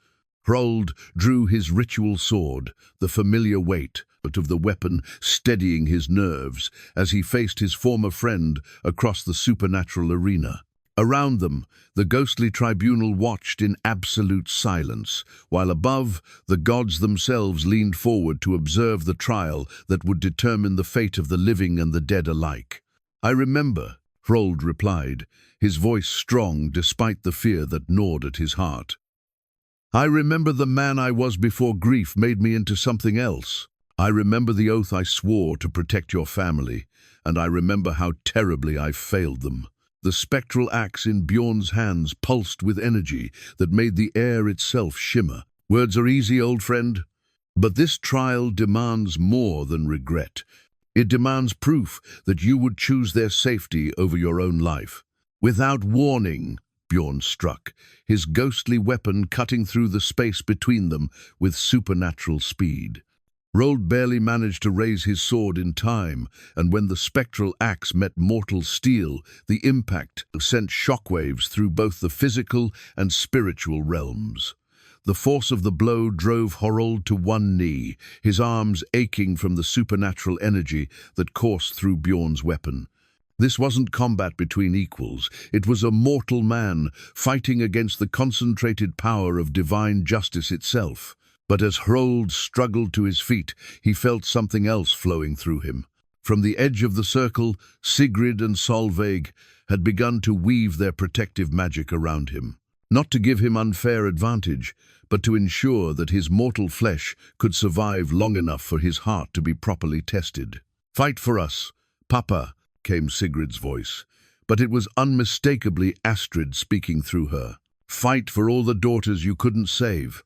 Hrold drew his ritual sword, the familiar weight of the weapon steadying his nerves as he faced his former friend across the supernatural arena. Around them, the ghostly tribunal watched in absolute silence, while above, the gods themselves leaned forward to observe the trial that would determine the fate of the living and the dead alike. "I remember," Hrold replied, his voice strong despite the fear that gnawed at his heart. "I remember the man I was before grief made me into something else. I remember the oath I swore to protect your family, and I remember how terribly I failed them." The spectral axe in Bjorn's hands pulsed with energy that made the air itself shimmer. "Words are easy, old friend, but this trial demands more than regret. It demands proof that you would choose their safety over your own life." Without warning, Bjorn struck, his ghostly weapon cutting through the space between them with supernatural speed. Hrold barely managed to raise his sword in time, and when the spectral axe met mortal steel, the impact sent shockwaves through both the physical and spiritual realms. The force of the blow drove Hrold to one knee, his arms aching from the supernatural energy that coursed through Bjorn's weapon. This wasn't combat between equals. It was a mortal man fighting against the concentrated power of divine justice itself. But as Hrold struggled to his feet, he felt something else flowing through him. From the edge of the circle, Sigrid and Solveig had begun to weave their protective magic around him. Not to give him unfair advantage, but to ensure that his mortal flesh could survive long enough for his heart to be properly tested. "Fight for us, Papa," came Sigrid's voice, but it was unmistakably Astrid speaking through her. "Fight for all the daughters you couldn't save."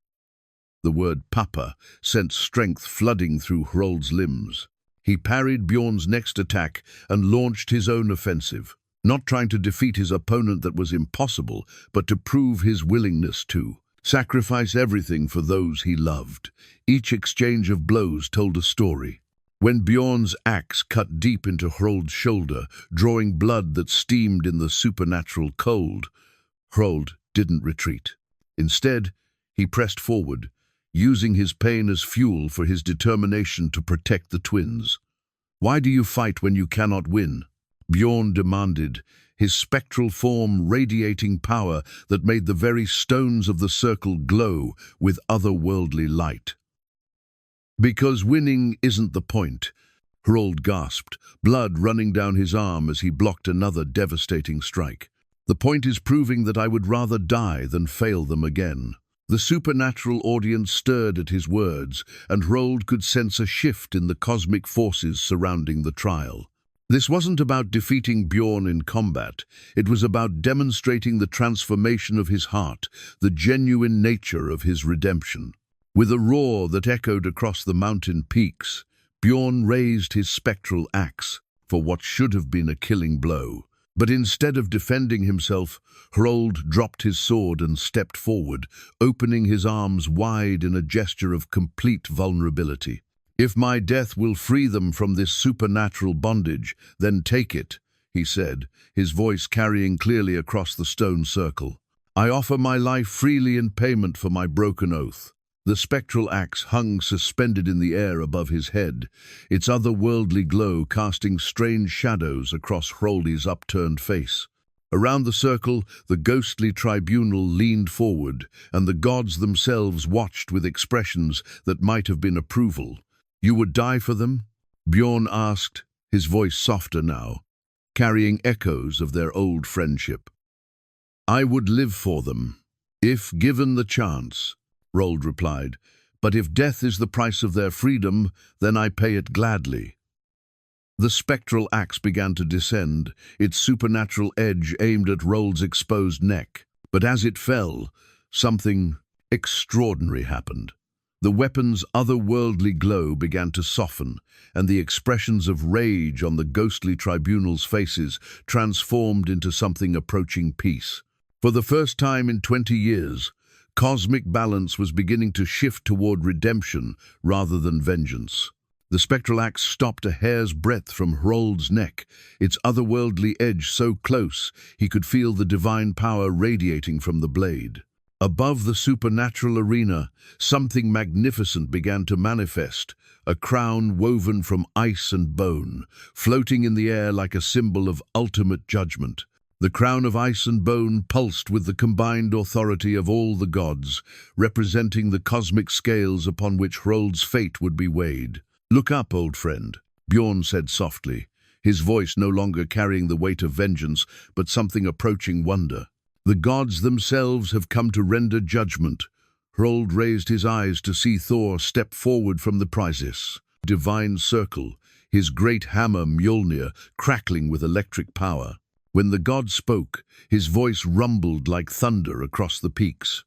The word papa sent strength flooding through Hrold's limbs. He parried Bjorn's next attack and launched his own offensive, not trying to defeat his opponent that was impossible, but to prove his willingness to sacrifice everything for those he loved. Each exchange of blows told a story. When Bjorn's axe cut deep into Hrold's shoulder, drawing blood that steamed in the supernatural cold, Hrold didn't retreat. Instead, he pressed forward, using his pain as fuel for his determination to protect the twins. "Why do you fight when you cannot win?" Bjorn demanded, his spectral form radiating power that made the very stones of the circle glow with otherworldly light. "Because winning isn't the point," Hrold gasped, blood running down his arm as he blocked another devastating strike. "The point is proving that I would rather die than fail them again." The supernatural audience stirred at his words, and Hrold could sense a shift in the cosmic forces surrounding the trial. This wasn't about defeating Bjorn in combat. It was about demonstrating the transformation of his heart, the genuine nature of his redemption. With a roar that echoed across the mountain peaks, Bjorn raised his spectral axe for what should have been a killing blow. But instead of defending himself, Hrold dropped his sword and stepped forward, opening his arms wide in a gesture of complete vulnerability. "If my death will free them from this supernatural bondage, then take it," he said, his voice carrying clearly across the stone circle. "I offer my life freely in payment for my broken oath." The spectral axe hung suspended in the air above his head, its otherworldly glow casting strange shadows across Hrold's upturned face. Around the circle, the ghostly tribunal leaned forward, and the gods themselves watched with expressions that might have been approval. "You would die for them?" Bjorn asked, his voice softer now, carrying echoes of their old friendship. "I would live for them, if given the chance," Hrold replied, "but if death is the price of their freedom, then I pay it gladly." The spectral axe began to descend, its supernatural edge aimed at Hrold's exposed neck. But as it fell, something extraordinary happened. The weapon's otherworldly glow began to soften, and the expressions of rage on the ghostly tribunal's faces transformed into something approaching peace. For the first time in 20 years, cosmic balance was beginning to shift toward redemption rather than vengeance. The spectral axe stopped a hair's breadth from Hrold's neck, its otherworldly edge so close he could feel the divine power radiating from the blade. Above the supernatural arena, something magnificent began to manifest, a crown woven from ice and bone, floating in the air like a symbol of ultimate judgment. The crown of ice and bone pulsed with the combined authority of all the gods, representing the cosmic scales upon which Hrold's fate would be weighed. "Look up, old friend," Bjorn said softly, his voice no longer carrying the weight of vengeance, but something approaching wonder. "The gods themselves have come to render judgment." Hrold raised his eyes to see Thor step forward from the Prisis divine circle, his great hammer Mjolnir crackling with electric power. When the god spoke, his voice rumbled like thunder across the peaks.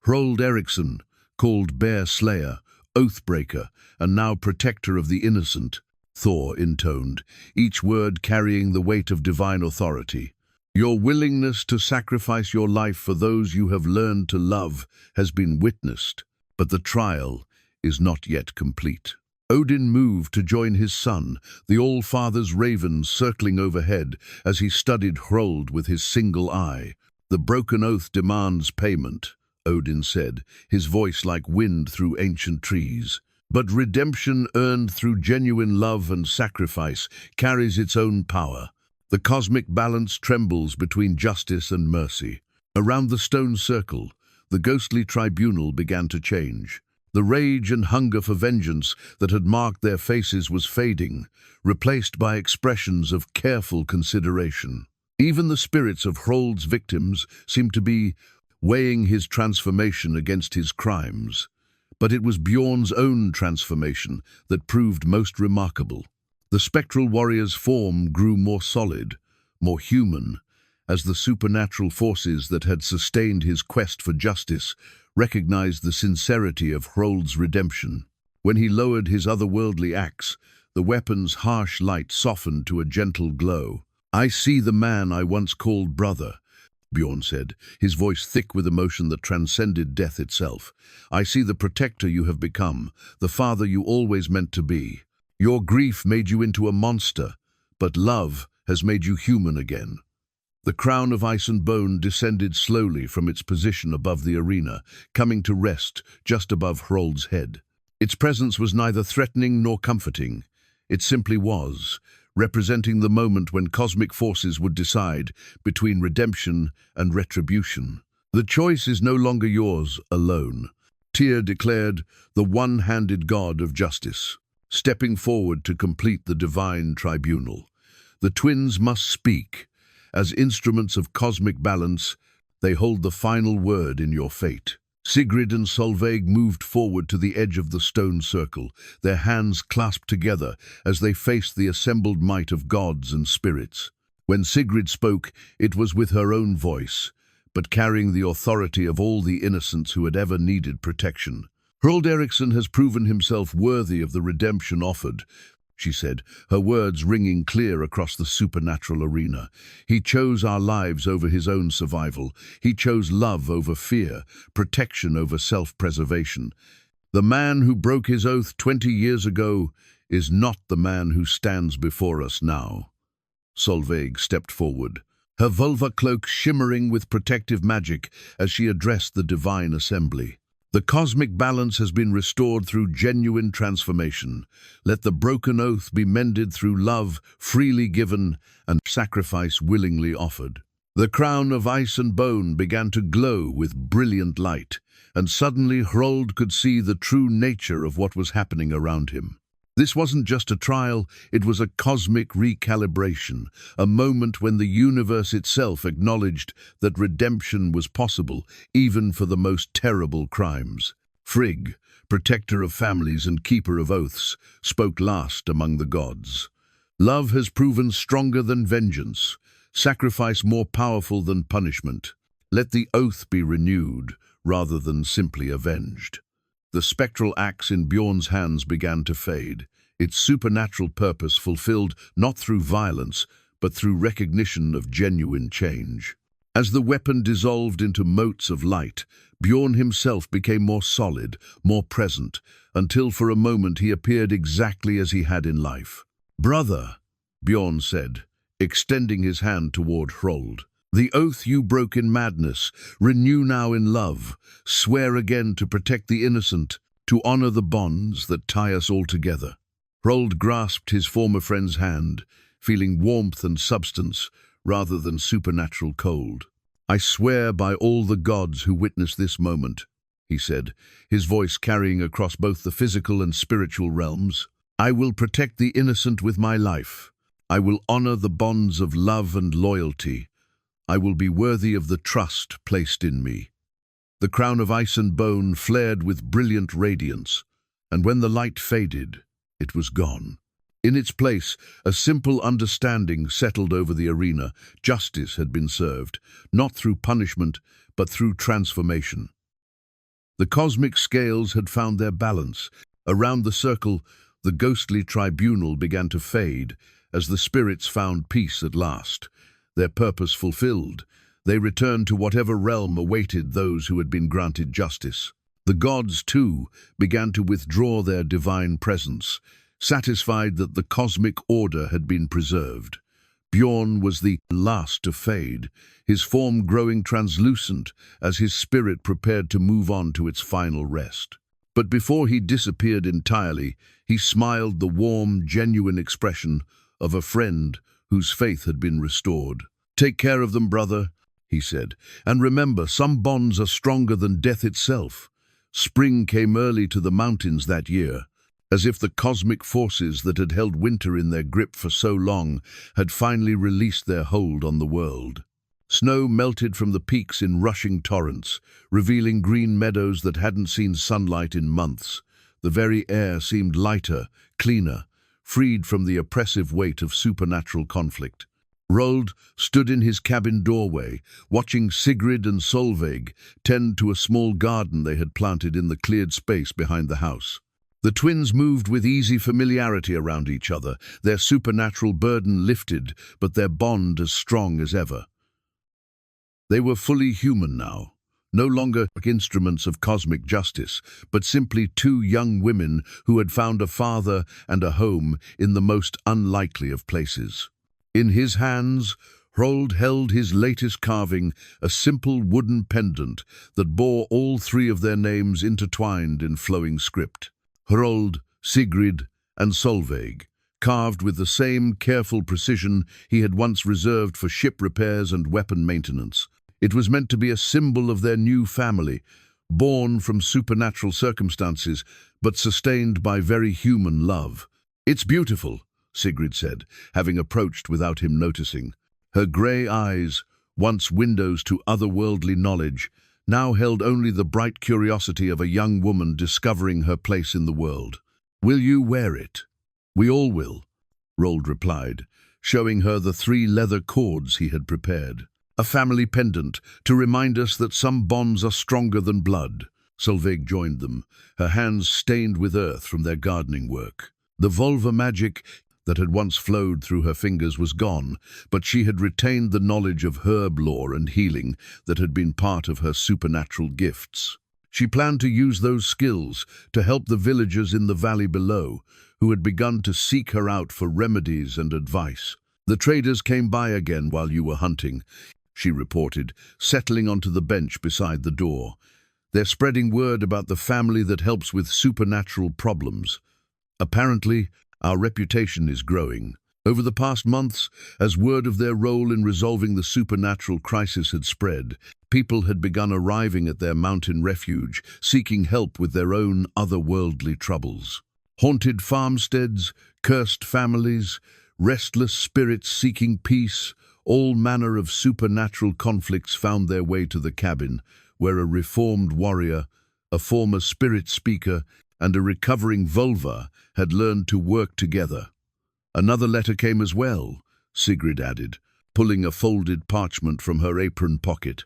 "Hrold Eriksson, called Bear Slayer, Oathbreaker, and now protector of the innocent," Thor intoned, each word carrying the weight of divine authority. "Your willingness to sacrifice your life for those you have learned to love has been witnessed, but the trial is not yet complete." Odin moved to join his son, the All-Father's raven circling overhead as he studied Hrold with his single eye. "The broken oath demands payment," Odin said, his voice like wind through ancient trees. "But redemption earned through genuine love and sacrifice carries its own power. The cosmic balance trembles between justice and mercy." Around the stone circle, the ghostly tribunal began to change. The rage and hunger for vengeance that had marked their faces was fading, replaced by expressions of careful consideration. Even the spirits of Hrold's victims seemed to be weighing his transformation against his crimes. But it was Bjorn's own transformation that proved most remarkable. The spectral warrior's form grew more solid, more human, as the supernatural forces that had sustained his quest for justice recognized the sincerity of Hrold's redemption. When he lowered his otherworldly axe, the weapon's harsh light softened to a gentle glow. "I see the man I once called brother," Bjorn said, his voice thick with emotion that transcended death itself. "I see the protector you have become, the father you always meant to be. Your grief made you into a monster, but love has made you human again." The crown of ice and bone descended slowly from its position above the arena, coming to rest just above Hrold's head. Its presence was neither threatening nor comforting. It simply was, representing the moment when cosmic forces would decide between redemption and retribution. "The choice is no longer yours alone," Tyr declared, the one-handed god of justice, stepping forward to complete the divine tribunal. "The twins must speak. As instruments of cosmic balance, they hold the final word in your fate." Sigrid and Solveig moved forward to the edge of the stone circle, their hands clasped together as they faced the assembled might of gods and spirits. When Sigrid spoke, it was with her own voice, but carrying the authority of all the innocents who had ever needed protection. "Hrold Eriksson has proven himself worthy of the redemption offered," she said, her words ringing clear across the supernatural arena. "He chose our lives over his own survival. He chose love over fear, protection over self-preservation. The man who broke his oath 20 years ago is not the man who stands before us now." Solveig stepped forward, her vulva cloak shimmering with protective magic as she addressed the divine assembly. "The cosmic balance has been restored through genuine transformation. Let the broken oath be mended through love freely given and sacrifice willingly offered." The crown of ice and bone began to glow with brilliant light, and suddenly Hrold could see the true nature of what was happening around him. This wasn't just a trial, it was a cosmic recalibration, a moment when the universe itself acknowledged that redemption was possible, even for the most terrible crimes. Frigg, protector of families and keeper of oaths, spoke last among the gods. "Love has proven stronger than vengeance, sacrifice more powerful than punishment. Let the oath be renewed, rather than simply avenged." The spectral axe in Bjorn's hands began to fade, its supernatural purpose fulfilled not through violence, but through recognition of genuine change. As the weapon dissolved into motes of light, Bjorn himself became more solid, more present, until for a moment he appeared exactly as he had in life. "Brother," Bjorn said, extending his hand toward Hrold. "The oath you broke in madness, renew now in love. Swear again to protect the innocent, to honor the bonds that tie us all together." Hrold grasped his former friend's hand, feeling warmth and substance rather than supernatural cold. "I swear by all the gods who witness this moment," he said, his voice carrying across both the physical and spiritual realms, "I will protect the innocent with my life. I will honor the bonds of love and loyalty. I will be worthy of the trust placed in me." The crown of ice and bone flared with brilliant radiance, and when the light faded, it was gone. In its place, a simple understanding settled over the arena. Justice had been served, not through punishment, but through transformation. The cosmic scales had found their balance. Around the circle, the ghostly tribunal began to fade as the spirits found peace at last. Their purpose fulfilled, they returned to whatever realm awaited those who had been granted justice. The gods, too, began to withdraw their divine presence, satisfied that the cosmic order had been preserved. Bjorn was the last to fade, his form growing translucent as his spirit prepared to move on to its final rest. But before he disappeared entirely, he smiled the warm, genuine expression of a friend whose faith had been restored. "Take care of them, brother," he said, "and remember, some bonds are stronger than death itself." Spring came early to the mountains that year, as if the cosmic forces that had held winter in their grip for so long had finally released their hold on the world. Snow melted from the peaks in rushing torrents, revealing green meadows that hadn't seen sunlight in months. The very air seemed lighter, cleaner, freed from the oppressive weight of supernatural conflict. Hrold stood in his cabin doorway, watching Sigrid and Solveig tend to a small garden they had planted in the cleared space behind the house. The twins moved with easy familiarity around each other, their supernatural burden lifted, but their bond as strong as ever. They were fully human now, no longer instruments of cosmic justice, but simply two young women who had found a father and a home in the most unlikely of places. In his hands, Hrold held his latest carving, a simple wooden pendant that bore all three of their names intertwined in flowing script. Hrold, Sigrid, and Solveig, carved with the same careful precision he had once reserved for ship repairs and weapon maintenance. It was meant to be a symbol of their new family, born from supernatural circumstances, but sustained by very human love. "It's beautiful," Sigrid said, having approached without him noticing. Her grey eyes, once windows to otherworldly knowledge, now held only the bright curiosity of a young woman discovering her place in the world. "Will you wear it?" "We all will," Hrold replied, showing her the 3 leather cords he had prepared. "A family pendant, to remind us that some bonds are stronger than blood." Solveig joined them, her hands stained with earth from their gardening work. The vulva magic that had once flowed through her fingers was gone, but she had retained the knowledge of herb lore and healing that had been part of her supernatural gifts. She planned to use those skills to help the villagers in the valley below, who had begun to seek her out for remedies and advice. "The traders came by again while you were hunting," she reported, settling onto the bench beside the door. "They're spreading word about the family that helps with supernatural problems. Apparently, our reputation is growing. Over the past months, as word of their role in resolving the supernatural crisis had spread, people had begun arriving at their mountain refuge, seeking help with their own otherworldly troubles. Haunted farmsteads, cursed families, restless spirits seeking peace, all manner of supernatural conflicts found their way to the cabin, where a reformed warrior, a former spirit speaker, and a recovering vulva had learned to work together. "Another letter came as well," Sigrid added, pulling a folded parchment from her apron pocket.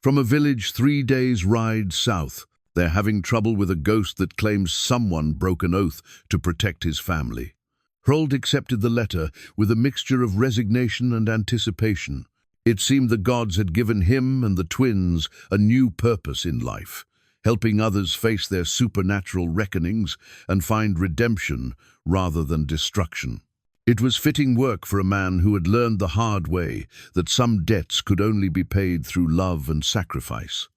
"From a village 3 days' ride south. They're having trouble with a ghost that claims someone broke an oath to protect his family." Hrold accepted the letter with a mixture of resignation and anticipation. It seemed the gods had given him and the twins a new purpose in life, helping others face their supernatural reckonings and find redemption rather than destruction. It was fitting work for a man who had learned the hard way that some debts could only be paid through love and sacrifice.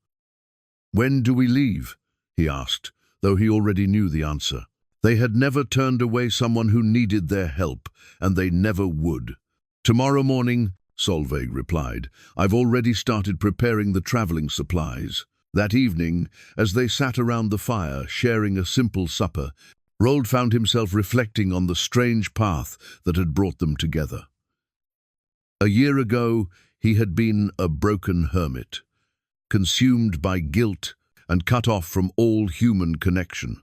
"When do we leave?" he asked, though he already knew the answer. They had never turned away someone who needed their help, and they never would. "Tomorrow morning," Solveig replied. "I've already started preparing the traveling supplies." That evening, as they sat around the fire, sharing a simple supper, Hrold found himself reflecting on the strange path that had brought them together. A year ago, he had been a broken hermit, consumed by guilt and cut off from all human connection.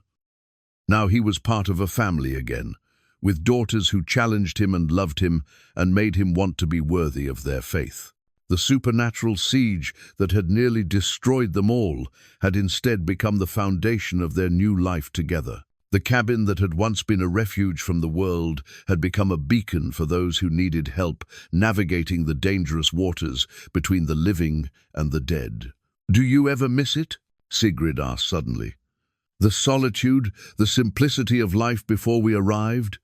Now he was part of a family again, with daughters who challenged him and loved him and made him want to be worthy of their faith. The supernatural siege that had nearly destroyed them all had instead become the foundation of their new life together. The cabin that had once been a refuge from the world had become a beacon for those who needed help navigating the dangerous waters between the living and the dead. "Do you ever miss it?" Sigrid asked suddenly. "The solitude, the simplicity of life before we arrived?"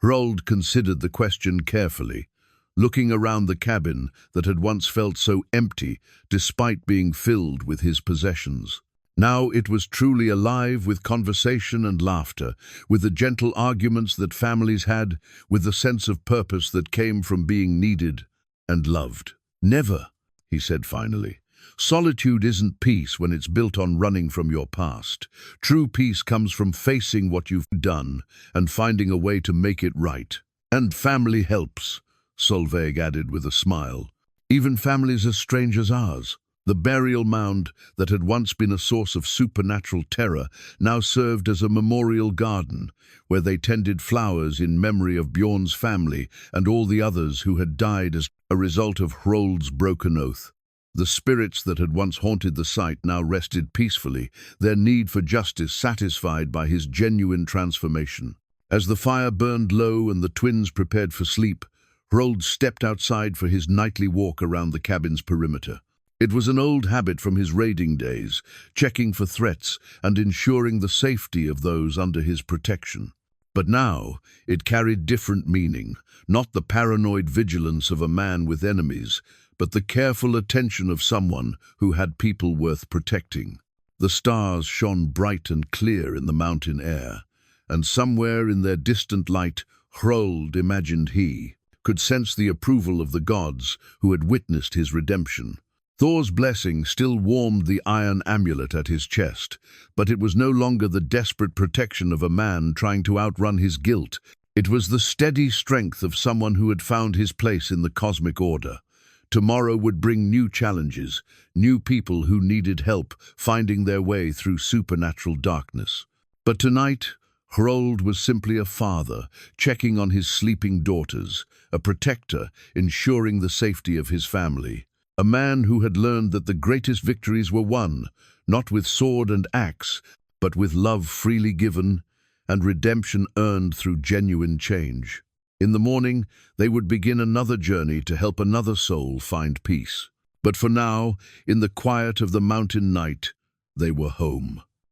Hrold considered the question carefully, looking around the cabin that had once felt so empty despite being filled with his possessions. Now it was truly alive with conversation and laughter, with the gentle arguments that families had, with the sense of purpose that came from being needed and loved. "Never," he said finally. "Solitude isn't peace when it's built on running from your past. True peace comes from facing what you've done and finding a way to make it right. And family helps," Solveig added with a smile. "Even families as strange as ours." The burial mound that had once been a source of supernatural terror now served as a memorial garden where they tended flowers in memory of Bjorn's family and all the others who had died as a result of Hrold's broken oath. The spirits that had once haunted the site now rested peacefully, their need for justice satisfied by his genuine transformation. As the fire burned low and the twins prepared for sleep, Hrold stepped outside for his nightly walk around the cabin's perimeter. It was an old habit from his raiding days, checking for threats and ensuring the safety of those under his protection. But now, it carried different meaning, not the paranoid vigilance of a man with enemies, but the careful attention of someone who had people worth protecting. The stars shone bright and clear in the mountain air, and somewhere in their distant light, Hrold imagined he could sense the approval of the gods who had witnessed his redemption. Thor's blessing still warmed the iron amulet at his chest, but it was no longer the desperate protection of a man trying to outrun his guilt. It was the steady strength of someone who had found his place in the cosmic order. Tomorrow would bring new challenges, new people who needed help finding their way through supernatural darkness. But tonight, Hrold was simply a father, checking on his sleeping daughters, a protector, ensuring the safety of his family. A man who had learned that the greatest victories were won, not with sword and axe, but with love freely given and redemption earned through genuine change. In the morning, they would begin another journey to help another soul find peace. But for now, in the quiet of the mountain night, they were home.